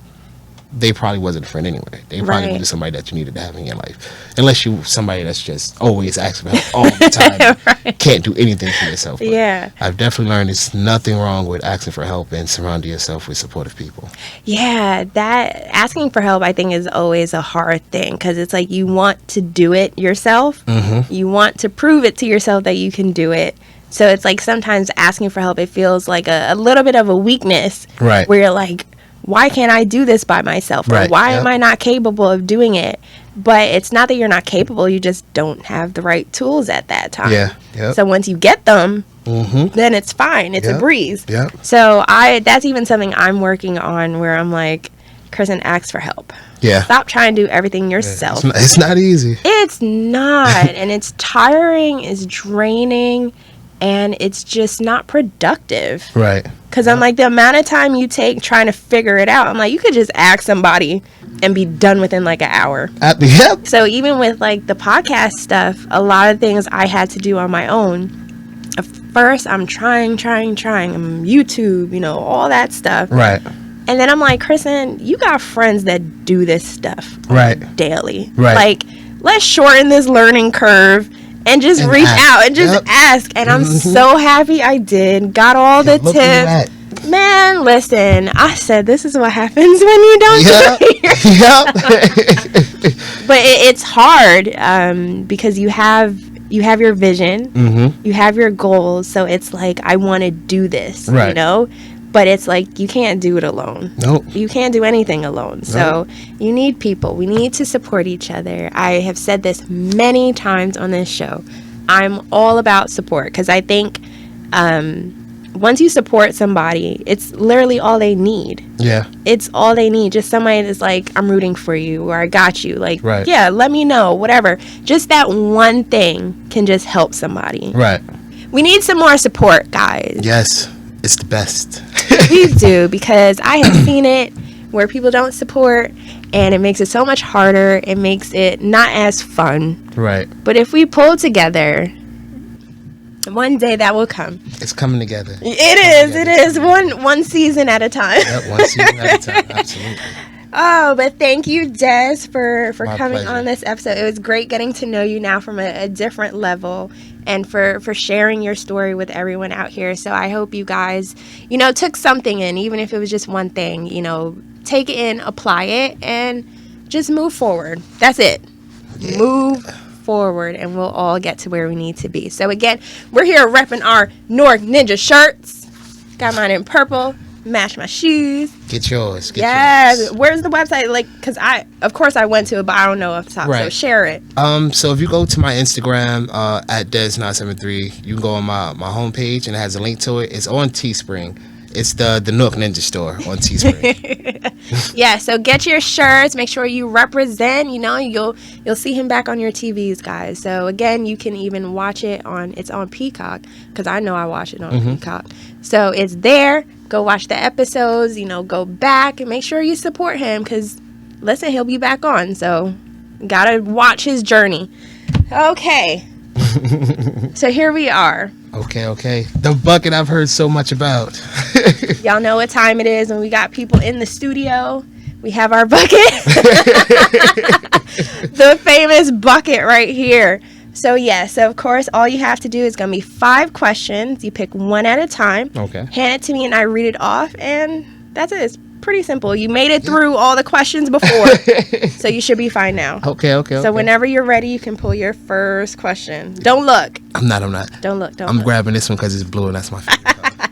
[SPEAKER 2] they probably wasn't a friend anyway. They probably wasn't somebody that you needed to have in your life. Unless you somebody that's just always asking for help all the time, can't do anything for yourself. But I've definitely learned there's nothing wrong with asking for help and surrounding yourself with supportive people.
[SPEAKER 1] Yeah, that asking for help, I think, is always a hard thing, because it's like you want to do it yourself. You want to prove it to yourself that you can do it. So it's like sometimes asking for help, it feels like a little bit of a weakness. Right. Where you're like, why can't I do this by myself? Or why am I not capable of doing it? But it's not that you're not capable. You just don't have the right tools at that time. So once you get them, then it's fine. It's a breeze. So that's even something I'm working on, where I'm like, Kristen, ask for help. Stop trying to do everything yourself.
[SPEAKER 2] It's not easy.
[SPEAKER 1] It's not. And it's tiring, it's draining, and it's just not productive.
[SPEAKER 2] Right.
[SPEAKER 1] Because I'm like, the amount of time you take trying to figure it out, I'm like, you could just ask somebody and be done within like an hour. So even with like the podcast stuff, a lot of things I had to do on my own. At first, I'm trying. I'm YouTube, you know, all that stuff. Right. And then I'm like, Kristen, you got friends that do this stuff daily. Right. Like, let's shorten this learning curve and just reach out and just ask. And I'm so happy I did. Got all the tips. Man, listen, I said this is what happens when you don't do it. But it's hard because you have your vision, you have your goals. So it's like, I want to do this, you know? But it's like, you can't do it alone. You can't do anything alone. So you need people. We need to support each other. I have said this many times on this show. I'm all about support, because I think once you support somebody, it's literally all they need. It's all they need. Just somebody that's like, I'm rooting for you, or I got you. Like, let me know, whatever. Just that one thing can just help somebody. We need some more support, guys.
[SPEAKER 2] Yes. It's the best.
[SPEAKER 1] We do, because I have seen it where people don't support, and it makes it so much harder. It makes it not as fun.
[SPEAKER 2] Right.
[SPEAKER 1] But if we pull together, one day that will come.
[SPEAKER 2] It's coming together.
[SPEAKER 1] It is. One season at a time.
[SPEAKER 2] Yep, one season at a time. Absolutely.
[SPEAKER 1] Oh, but thank you, Des, for
[SPEAKER 2] My
[SPEAKER 1] coming
[SPEAKER 2] pleasure.
[SPEAKER 1] on this episode. It was great getting to know you now from a different level, and for sharing your story with everyone out here. So I hope you guys, took something in, even if it was just one thing, take it in, apply it, and just move forward. That's it.
[SPEAKER 2] Yeah.
[SPEAKER 1] Move forward, and we'll all get to where we need to be. So again, we're here repping our Nork Ninja shirts. Got mine in purple. Match my shoes.
[SPEAKER 2] Get yours.
[SPEAKER 1] Yours. Where's the website? Because I went to it, but I don't know off the top.
[SPEAKER 2] Right.
[SPEAKER 1] So share it.
[SPEAKER 2] So if you go to my Instagram at Des973, you can go on my homepage, and it has a link to it. It's on Teespring. It's the Nook Ninja store on Teespring.
[SPEAKER 1] Yeah, so get your shirts. Make sure you represent. You'll see him back on your TVs, guys. So again, you can even watch it it's on Peacock, because I know I watch it on Peacock. So it's there. Go watch the episodes. Go back and make sure you support him, because listen, he'll be back on. So gotta watch his journey. Okay. So here we are.
[SPEAKER 2] Okay. The bucket I've heard so much about.
[SPEAKER 1] Y'all know what time it is when we got people in the studio. We have our bucket. The famous bucket right here. So of course, all you have to do is going to be 5 questions. You pick one at a time. Okay. Hand it to me and I read it off, and that's it. It's pretty simple. You made it through all the questions before, so you should be fine now.
[SPEAKER 2] Okay.
[SPEAKER 1] So whenever you're ready, you can pull your first question. Don't look.
[SPEAKER 2] I'm not.
[SPEAKER 1] Don't look.
[SPEAKER 2] I'm grabbing this one because it's blue, and that's my favorite color.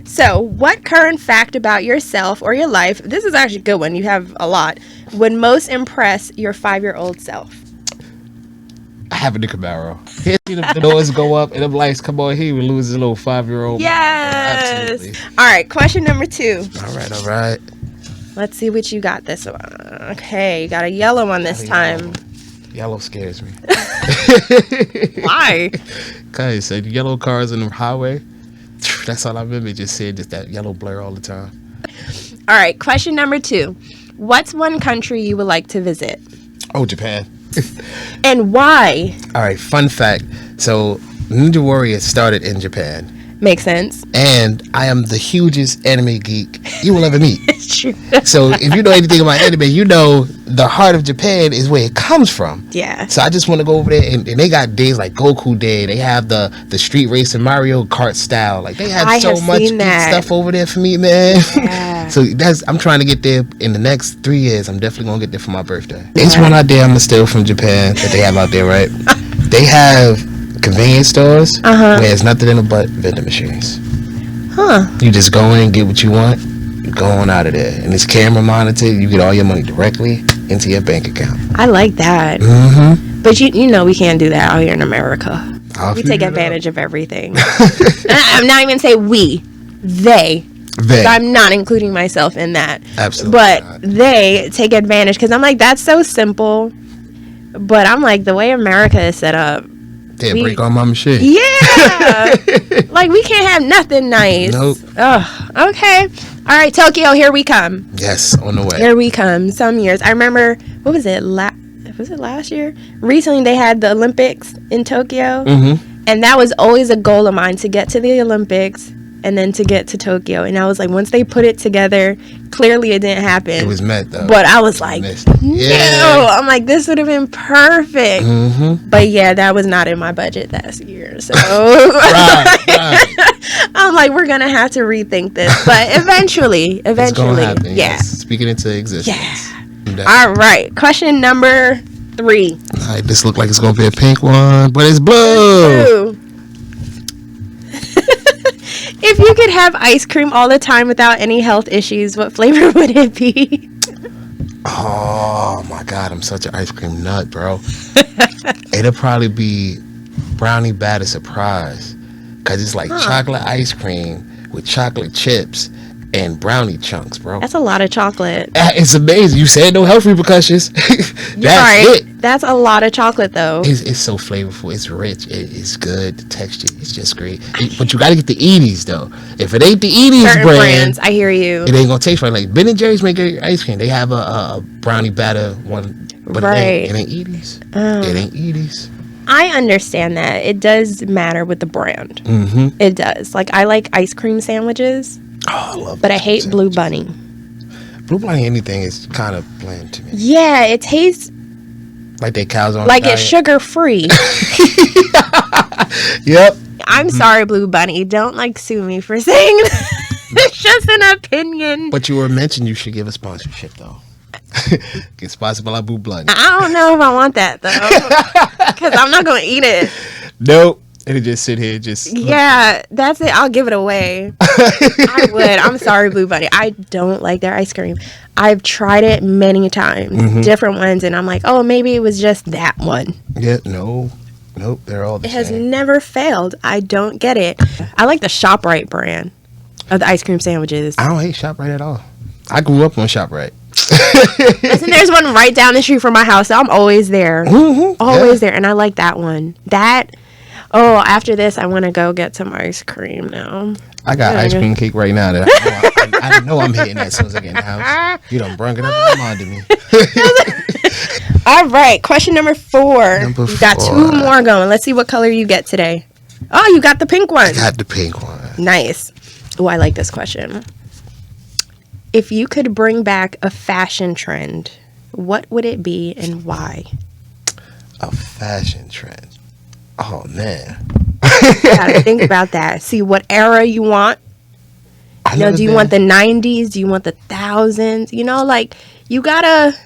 [SPEAKER 1] So, what current fact about yourself or your life, this is actually a good one, you have a lot, would most impress your 5-year-old self?
[SPEAKER 2] I have a Camaro. He's seen the doors go up and the lights come on. He would lose his little 5-year-old.
[SPEAKER 1] Yes.
[SPEAKER 2] Absolutely.
[SPEAKER 1] All right, question number 2.
[SPEAKER 2] All right.
[SPEAKER 1] Let's see what you got this one. Okay, you got a yellow one this time.
[SPEAKER 2] Yellow scares me.
[SPEAKER 1] Why?
[SPEAKER 2] Because the yellow cars on the highway, that's all I remember, just seeing just that yellow blur all the time.
[SPEAKER 1] All right, question number 2. What's one country you would like to visit?
[SPEAKER 2] Oh, Japan.
[SPEAKER 1] And why?
[SPEAKER 2] All right, fun fact. So, Ninja Warrior started in Japan.
[SPEAKER 1] Makes sense.
[SPEAKER 2] And I am the hugest anime geek you will ever meet.
[SPEAKER 1] It's true.
[SPEAKER 2] So, if you know anything about anime, you know the heart of Japan is where it comes from.
[SPEAKER 1] Yeah.
[SPEAKER 2] So, I just want to go over there, and they got days like Goku Day. They have the street race and Mario Kart style. Like, they have so much geek stuff over there for me, man.
[SPEAKER 1] Yeah.
[SPEAKER 2] So, I'm trying to get there in the next 3 years. I'm definitely going to get there for my birthday. It's one out there I'm going to steal from Japan that they have out there, right? They have convenience stores where there's nothing in them but vending machines. You just go in, get what you want, you're going out of there, and it's camera monitored. You get all your money directly into your bank account.
[SPEAKER 1] I like that. But you know we can't do that out here in America. We take advantage of everything. I'm not even say we, they. I'm not including myself in that.
[SPEAKER 2] Absolutely.
[SPEAKER 1] But
[SPEAKER 2] not.
[SPEAKER 1] they take advantage, because I'm like, that's so simple. But I'm like, the way America is set up,
[SPEAKER 2] they break all my machine.
[SPEAKER 1] Yeah. Like, we can't have nothing nice.
[SPEAKER 2] Nope.
[SPEAKER 1] Ugh. Okay. All right, Tokyo, here we come.
[SPEAKER 2] Yes, on the way.
[SPEAKER 1] Here we come. Some years. I remember, what was it? Was it last year? Recently, they had the Olympics in Tokyo. And that was always a goal of mine, to get to the Olympics and then to get to Tokyo. And I was like, once they put it together, clearly it didn't happen.
[SPEAKER 2] It was meant, though.
[SPEAKER 1] But I was like, no. I'm like, this would have been perfect. But yeah, that was not in my budget that year. So
[SPEAKER 2] right.
[SPEAKER 1] I'm like, we're going to have to rethink this. But eventually.
[SPEAKER 2] It's gonna happen,
[SPEAKER 1] Yeah.
[SPEAKER 2] Yes. Speaking into existence.
[SPEAKER 1] Yeah. All right. Question number 3.
[SPEAKER 2] All right, this look like it's going to be a pink one, but it's blue.
[SPEAKER 1] If you could have ice cream all the time without any health issues, what flavor would it be?
[SPEAKER 2] Oh my God, I'm such an ice cream nut, bro. It'll probably be brownie batter surprise, because it's like chocolate ice cream with chocolate chips and brownie chunks, bro.
[SPEAKER 1] That's a lot of chocolate.
[SPEAKER 2] It's amazing. You said no health repercussions. That's
[SPEAKER 1] right.
[SPEAKER 2] it.
[SPEAKER 1] That's a lot of chocolate, though.
[SPEAKER 2] It's so flavorful. It's rich. It's good. The texture, it's just great. But you got to get the Edie's, though. If it ain't the Edie's
[SPEAKER 1] Certain
[SPEAKER 2] brand,
[SPEAKER 1] brands, I hear you.
[SPEAKER 2] it ain't going to taste right. Like Ben & Jerry's make great ice cream. They have a brownie batter one. But
[SPEAKER 1] right.
[SPEAKER 2] it ain't Edie's. It ain't Edie's.
[SPEAKER 1] I understand that. It does matter with the brand.
[SPEAKER 2] Mm-hmm.
[SPEAKER 1] It does. Like, I like ice cream sandwiches.
[SPEAKER 2] Oh, I love
[SPEAKER 1] but I hate
[SPEAKER 2] sandwiches.
[SPEAKER 1] Blue Bunny.
[SPEAKER 2] Blue Bunny, anything is kind of bland to me.
[SPEAKER 1] Yeah, it tastes
[SPEAKER 2] like they cows on
[SPEAKER 1] like
[SPEAKER 2] diet.
[SPEAKER 1] it's sugar free.
[SPEAKER 2] Yep.
[SPEAKER 1] I'm sorry, Blue Bunny. Don't like sue me for saying that. It's just an opinion.
[SPEAKER 2] But you were mentioned you should give a sponsorship though. Get sponsored by Blue Bunny.
[SPEAKER 1] I don't know if I want that though, because I'm not gonna eat it.
[SPEAKER 2] Nope. It'll just sit here, just
[SPEAKER 1] yeah, that's it. I'll give it away. I would. I'm sorry, Blue Bunny. I don't like their ice cream. I've tried it many times, different ones, and I'm like, oh, maybe it was just that one.
[SPEAKER 2] Yeah, nope. They're all the
[SPEAKER 1] It
[SPEAKER 2] same.
[SPEAKER 1] has never failed. I don't get it. I like the ShopRite brand of the ice cream sandwiches.
[SPEAKER 2] I don't hate ShopRite at all. I grew up on ShopRite.
[SPEAKER 1] Listen, there's one right down the street from my house. So I'm always there. Always there. And I like that one. After this, I want to go get some ice cream now.
[SPEAKER 2] I got ice cream cake right now that I know I'm hitting that as soon as I get in the house. You done brung it up and reminded me.
[SPEAKER 1] All right. Question number 4.
[SPEAKER 2] Number
[SPEAKER 1] You got 2
[SPEAKER 2] 4.
[SPEAKER 1] more going. Let's see what color you get today. Oh, you got the pink one.
[SPEAKER 2] I got the pink one.
[SPEAKER 1] Nice. Oh, I like this question. If you could bring back a fashion trend, what would it be and why?
[SPEAKER 2] A fashion trend. Oh, man.
[SPEAKER 1] You gotta think about that. See what era you want. Do you want the 90s? Do you want the 1000s? You gotta...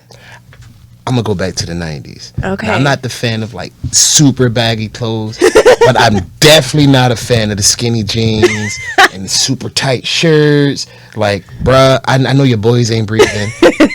[SPEAKER 2] I'm going to go back to the 90s.
[SPEAKER 1] Okay.
[SPEAKER 2] Now, I'm not the fan of, like, super baggy clothes, but I'm definitely not a fan of the skinny jeans and the super tight shirts. Like, bruh, I know your boys ain't breathing.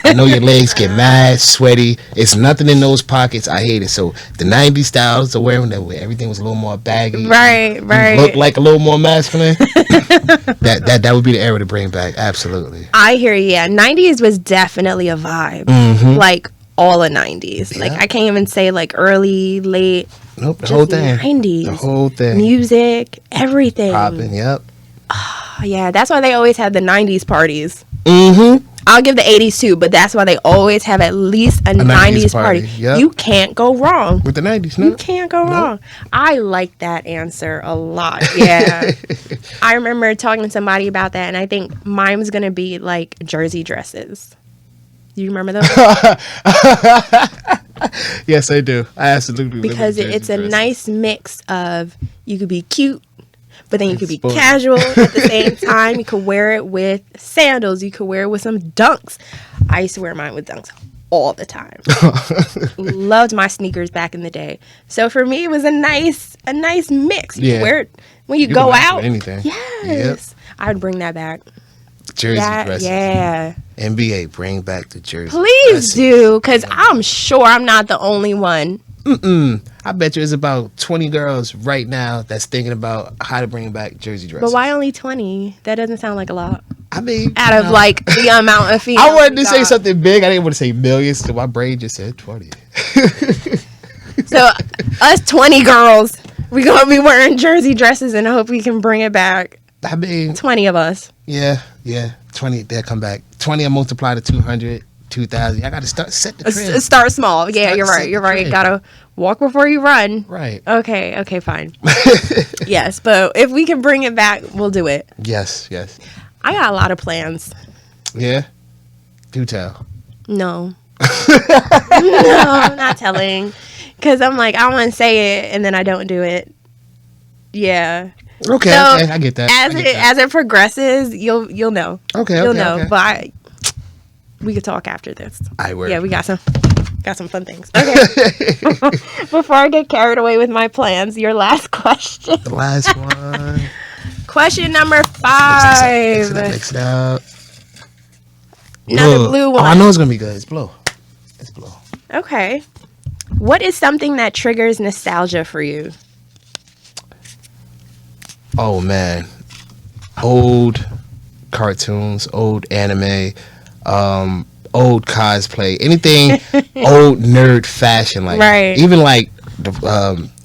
[SPEAKER 2] I know your legs get mad, sweaty. It's nothing in those pockets. I hate it. So, the 90s styles are wearing that way. Everything was a little more baggy.
[SPEAKER 1] Right.
[SPEAKER 2] Look like a little more masculine. that would be the era to bring back. Absolutely.
[SPEAKER 1] I hear you. Yeah. 90s was definitely a vibe. Like, all the 90s. Like, I can't even say, like, early, late.
[SPEAKER 2] Nope, the whole thing.
[SPEAKER 1] 90s.
[SPEAKER 2] The whole thing.
[SPEAKER 1] Music, everything.
[SPEAKER 2] Popping, yep.
[SPEAKER 1] Oh, yeah, that's why they always had the 90s parties.
[SPEAKER 2] Mm-hmm.
[SPEAKER 1] I'll give the 80s too, but that's why they always have at least a 90s party.
[SPEAKER 2] Yep.
[SPEAKER 1] You can't go wrong.
[SPEAKER 2] With the 90s, no?
[SPEAKER 1] You can't go wrong. I like that answer a lot. Yeah. I remember talking to somebody about that, and I think mine was going to be like jersey dresses. Do you remember those?
[SPEAKER 2] Yes, I do. I absolutely
[SPEAKER 1] because it's a nice mix of you could be cute, but then you could be casual at the same time. You could wear it with sandals. You could wear it with some dunks. I used to wear mine with dunks all the time. Loved my sneakers back in the day. So for me, it was a nice mix. You could wear it when you go out.
[SPEAKER 2] Anything.
[SPEAKER 1] Yes. Yep. I would bring that back.
[SPEAKER 2] Jersey dresses.
[SPEAKER 1] Yeah.
[SPEAKER 2] NBA, bring back the jersey.
[SPEAKER 1] Please do, because I'm sure I'm not the only one.
[SPEAKER 2] I bet you there's about 20 girls right now that's thinking about how to bring back jersey dresses.
[SPEAKER 1] But why only 20? That doesn't sound like a lot.
[SPEAKER 2] I mean,
[SPEAKER 1] out of like the amount of females.
[SPEAKER 2] I wanted to say something big. I didn't want to say millions, so my brain just said 20.
[SPEAKER 1] So us 20 girls, we're going to be wearing jersey dresses and I hope we can bring it back.
[SPEAKER 2] I mean,
[SPEAKER 1] 20 of us.
[SPEAKER 2] Yeah. 20, they'll come back. 20 and multiply to 200, 2,000. I got to set the trend.
[SPEAKER 1] Start small. Yeah, you're right. Got to walk before you run.
[SPEAKER 2] Right.
[SPEAKER 1] Okay, fine. Yes, but if we can bring it back, we'll do it.
[SPEAKER 2] Yes.
[SPEAKER 1] I got a lot of plans.
[SPEAKER 2] Yeah? Do tell.
[SPEAKER 1] No. No, I'm not telling. Because I'm like, I want to say it, and then I don't do it. Yeah.
[SPEAKER 2] Okay,
[SPEAKER 1] so
[SPEAKER 2] I get that.
[SPEAKER 1] As it progresses, you'll know.
[SPEAKER 2] You'll know.
[SPEAKER 1] Okay. But we could talk after this.
[SPEAKER 2] Yeah,
[SPEAKER 1] we got some fun things. Okay. Before I get carried away with my plans, your last question.
[SPEAKER 2] The last one.
[SPEAKER 1] Question number 5.
[SPEAKER 2] Mix it up.
[SPEAKER 1] Another blue one.
[SPEAKER 2] Oh, I know it's gonna be good. It's blue.
[SPEAKER 1] Okay. What is something that triggers nostalgia for you?
[SPEAKER 2] Oh man, old cartoons, old anime, old cosplay, anything old nerd fashion, like
[SPEAKER 1] Right.
[SPEAKER 2] even like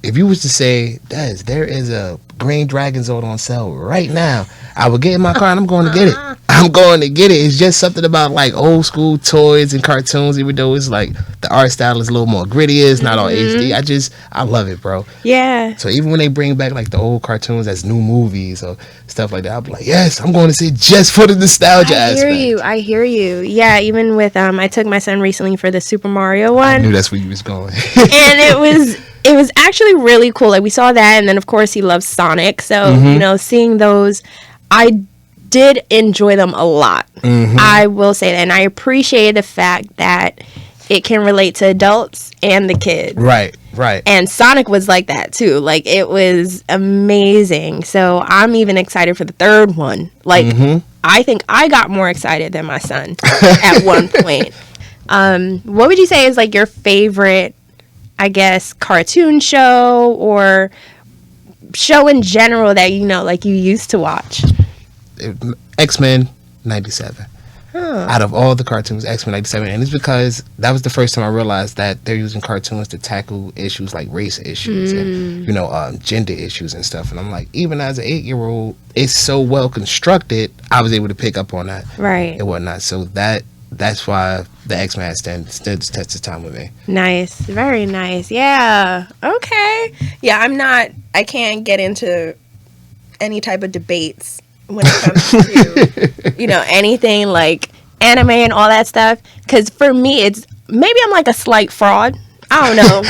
[SPEAKER 2] if you was to say, there is a Green Dragon Zord on sale right now, I would get in my car and I'm going to get it. I'm going to get it. It's just something about like old school toys and cartoons, even though it's like the art style is a little more gritty, it's not all HD. I love it, bro.
[SPEAKER 1] Yeah.
[SPEAKER 2] So even when they bring back like the old cartoons as new movies or stuff like that, I'll be like, yes, I'm going to see it just for the nostalgia aspect.
[SPEAKER 1] I hear you. Yeah, even with I took my son recently for the Super Mario one.
[SPEAKER 2] I knew that's where you was going.
[SPEAKER 1] And it was actually really cool. Like we saw that, and then of course he loves Sonic. So, you know, seeing those, I did enjoy them a lot. I will say that, and I appreciate the fact that it can relate to adults and the kids.
[SPEAKER 2] Right.
[SPEAKER 1] And Sonic was like that too. Like it was amazing. So I'm even excited for the third one. Like I think I got more excited than my son at one point. What would you say is like your favorite, I guess, cartoon show or show in general that you know, like you used to watch?
[SPEAKER 2] X-Men 97. Out of all the cartoons, X-Men 97, and it's because that was the first time I realized that they're using cartoons to tackle issues like race issues and, you know, gender issues and stuff. And I'm like, even as an 8-year-old, it's so well constructed, I was able to pick up on that.
[SPEAKER 1] Right.
[SPEAKER 2] And whatnot. So that's why the X-Men stood the test of time with me.
[SPEAKER 1] Nice. Very nice. Yeah. Okay. Yeah, I can't get into any type of debates when it comes to, you know, anything like anime and all that stuff. Because for me, it's, maybe I'm like a slight fraud. I don't know.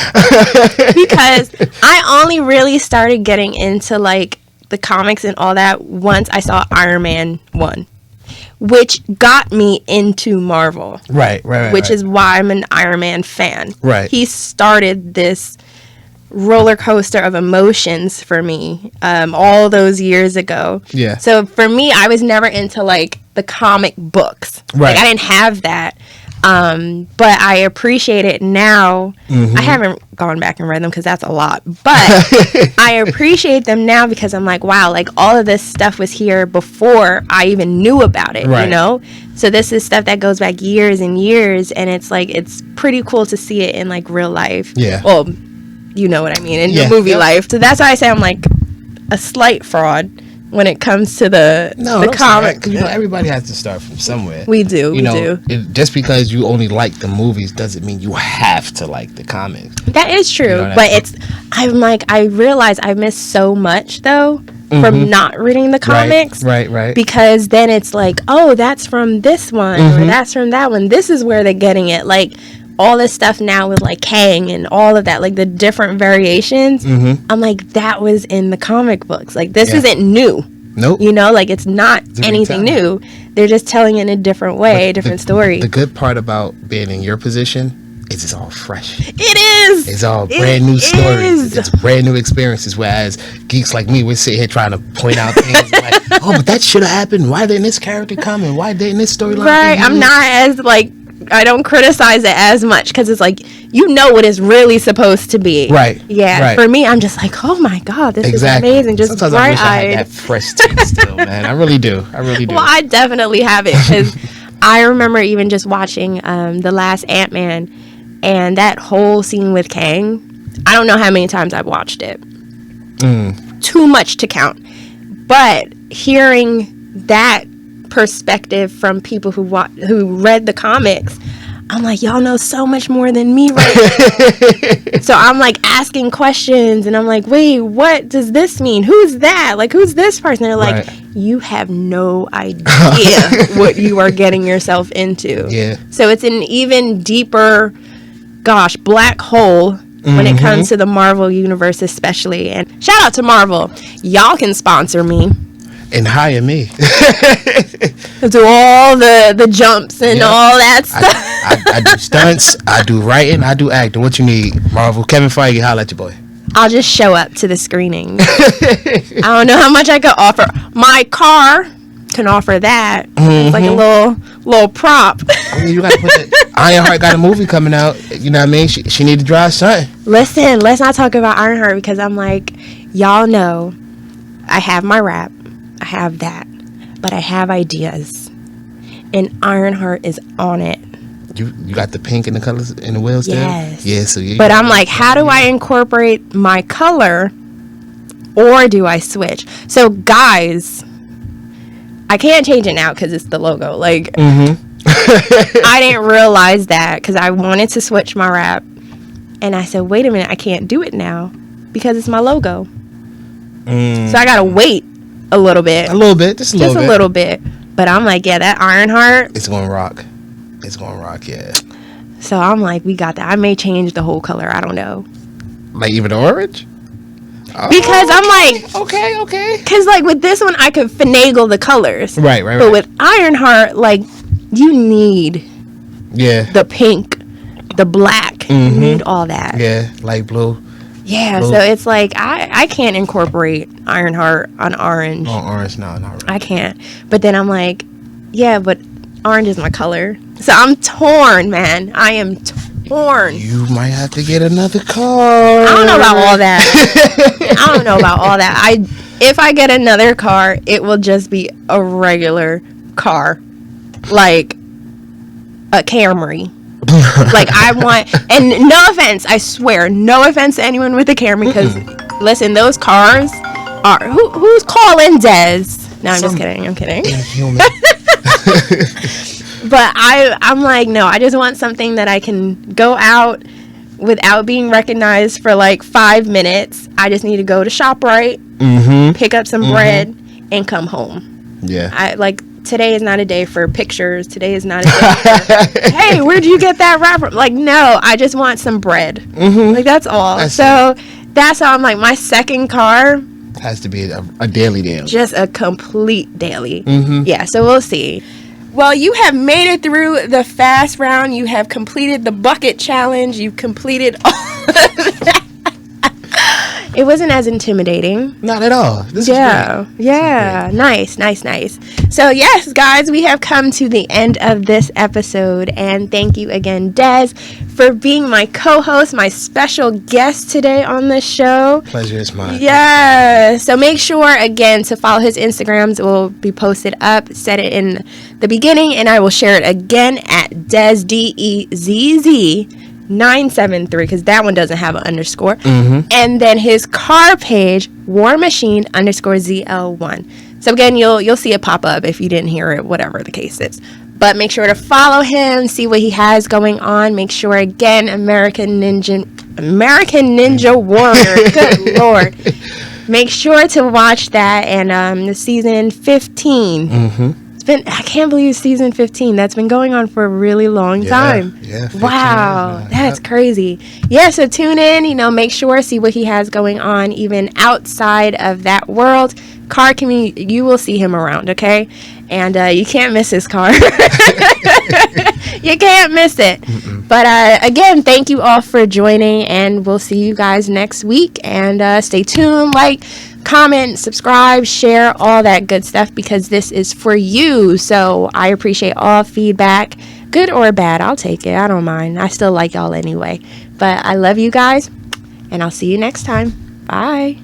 [SPEAKER 1] Because I only really started getting into like the comics and all that once I saw Iron Man 1. Which got me into Marvel.
[SPEAKER 2] Right.
[SPEAKER 1] Which is why I'm an Iron Man fan.
[SPEAKER 2] Right.
[SPEAKER 1] He started this roller coaster of emotions for me all those years ago.
[SPEAKER 2] Yeah.
[SPEAKER 1] So for me, I was never into like the comic books.
[SPEAKER 2] Right.
[SPEAKER 1] Like I didn't have that. But I appreciate it now. I haven't gone back and read them because that's a lot. But I appreciate them now because I'm like, wow, like all of this stuff was here before I even knew about it, you know? So this is stuff that goes back years and years. And it's like, it's pretty cool to see it in like real life.
[SPEAKER 2] Yeah.
[SPEAKER 1] Well, you know what I mean, in the movie life. So that's why I say I'm like a slight fraud when it comes to the comic.
[SPEAKER 2] Because, you know, everybody has to start from somewhere.
[SPEAKER 1] We do.
[SPEAKER 2] Just because you only like the movies doesn't mean you have to like the comics.
[SPEAKER 1] That is true. You know, but I'm like, I realize I miss so much though from not reading the comics.
[SPEAKER 2] Right.
[SPEAKER 1] Because then it's like, oh, that's from this one or that's from that one. This is where they're getting it. Like all this stuff now with like Kang and all of that, like the different variations. I'm like, that was in the comic books. Like this isn't new.
[SPEAKER 2] Nope.
[SPEAKER 1] You know, like it's not anything new. They're just telling it in a different way, different story.
[SPEAKER 2] The good part about being in your position is it's all fresh.
[SPEAKER 1] It is.
[SPEAKER 2] It's all brand new stories. It's brand new experiences. Whereas geeks like me, we're sitting here trying to point out things like, oh, but that should have happened. Why didn't this character come? And why didn't this storyline?
[SPEAKER 1] Right. I'm not as like, I don't criticize it as much because it's like, you know what it's really supposed to be.
[SPEAKER 2] Right.
[SPEAKER 1] Yeah. Right. For me, I'm just like, oh my God, this is amazing. Just
[SPEAKER 2] sometimes
[SPEAKER 1] bright-eyed.
[SPEAKER 2] I wish I had that fresh taste still, man. I really do.
[SPEAKER 1] Well, I definitely have it because I remember even just watching the last Ant-Man and that whole scene with Kang. I don't know how many times I've watched it. Too much to count. But hearing that perspective from people who read the comics, I'm like, y'all know so much more than me right now. So I'm like asking questions and I'm like, wait, what does this mean? Who's that? Like, who's this person? They're like, you have no idea what you are getting yourself into.
[SPEAKER 2] Yeah.
[SPEAKER 1] So it's an even deeper, black hole when it comes to the Marvel universe especially. And shout out to Marvel. Y'all can sponsor me.
[SPEAKER 2] And hire me.
[SPEAKER 1] Do all the jumps and all that stuff.
[SPEAKER 2] I do stunts, I do writing, I do acting. What you need, Marvel? Kevin Feige, holla at your boy.
[SPEAKER 1] I'll just show up to the screening. I don't know how much I could offer. My car can offer that. It's like a little prop.
[SPEAKER 2] I mean, you gotta put that. Ironheart got a movie coming out. You know what I mean? She need to drive something.
[SPEAKER 1] Listen, let's not talk about Ironheart because I'm like, y'all know I have my rap. I have that. but I have ideas. And Ironheart is on it.
[SPEAKER 2] You got the pink in the colors in the wheels there?
[SPEAKER 1] Yes.
[SPEAKER 2] Yeah, so you.
[SPEAKER 1] But I'm like, how do I incorporate my color, or do I switch? So guys, I can't change it now because it's the logo. Like, I didn't realize that because I wanted to switch my wrap, and I said, wait a minute, I can't do it now because it's my logo. So I gotta wait a little bit.
[SPEAKER 2] Just a little bit.
[SPEAKER 1] But I'm like, yeah, that Ironheart,
[SPEAKER 2] It's gonna rock. Yeah.
[SPEAKER 1] so I'm like, we got that. I may change the whole color. I don't know.
[SPEAKER 2] Like even orange? Oh,
[SPEAKER 1] Because I'm like,
[SPEAKER 2] Okay.
[SPEAKER 1] because like with this one, I could finagle the colors.
[SPEAKER 2] Right.
[SPEAKER 1] But with Ironheart, like, you need
[SPEAKER 2] Yeah.
[SPEAKER 1] the pink, the black. You need all that.
[SPEAKER 2] Yeah, light blue.
[SPEAKER 1] Yeah,
[SPEAKER 2] Blue.
[SPEAKER 1] so it's like, I can't incorporate Ironheart on orange.
[SPEAKER 2] Oh, orange, no, not really.
[SPEAKER 1] I can't. But then I'm like, yeah, but orange is my color. So I'm torn, man. I am torn.
[SPEAKER 2] You might have to get another car.
[SPEAKER 1] I don't know about all that. If I get another car, it will just be a regular car. Like a Camry. Like I want, and no offense, I swear, no offense to anyone with a Camry, because listen, those cars are, who's calling Des? No, I'm just kidding. I'm kidding.
[SPEAKER 2] Inhuman.
[SPEAKER 1] But I'm like, no, I just want something that I can go out without being recognized for like 5 minutes. I just need to go to ShopRite, pick up some bread, and come home.
[SPEAKER 2] Yeah.
[SPEAKER 1] I like, today is not a day for pictures. Today is not a day for, hey, where'd you get that wrap from? Like, no, I just want some bread. Like, that's all. That's how I'm like, my second car
[SPEAKER 2] has to be a daily deal.
[SPEAKER 1] Just a complete daily. Yeah, so we'll see. Well, you have made it through the fast round. You have completed the bucket challenge. You've completed all of that. It wasn't as intimidating.
[SPEAKER 2] Not at all. This is great.
[SPEAKER 1] Nice. So yes, guys, we have come to the end of this episode, and thank you again, Des, for being my co-host, my special guest today on the show.
[SPEAKER 2] Pleasure is mine.
[SPEAKER 1] Yeah. So make sure again to follow his Instagrams. It will be posted up. Said it in the beginning, and I will share it again at Des DEZZ 973, because that one doesn't have an underscore. And then his car page, War Machine _ZL1. So again, you'll see it pop up if you didn't hear it, whatever the case is. But make sure to follow him, see what he has going on. Make sure again, American Ninja Warrior. Good Lord. Make sure to watch that, and the season 15. I can't believe season 15. That's been going on for a really long time.
[SPEAKER 2] Yeah.
[SPEAKER 1] Wow. That's crazy. Yeah, so tune in, make sure, see what he has going on, even outside of that world. Car community, you will see him around, okay? And you can't miss his car. You can't miss it. But again, thank you all for joining, and we'll see you guys next week. And stay tuned, comment, subscribe, share, all that good stuff, because this is for you. So I appreciate all feedback, good or bad. I'll take it. I don't mind. I still like y'all anyway. But I love you guys, and I'll see you next time. Bye.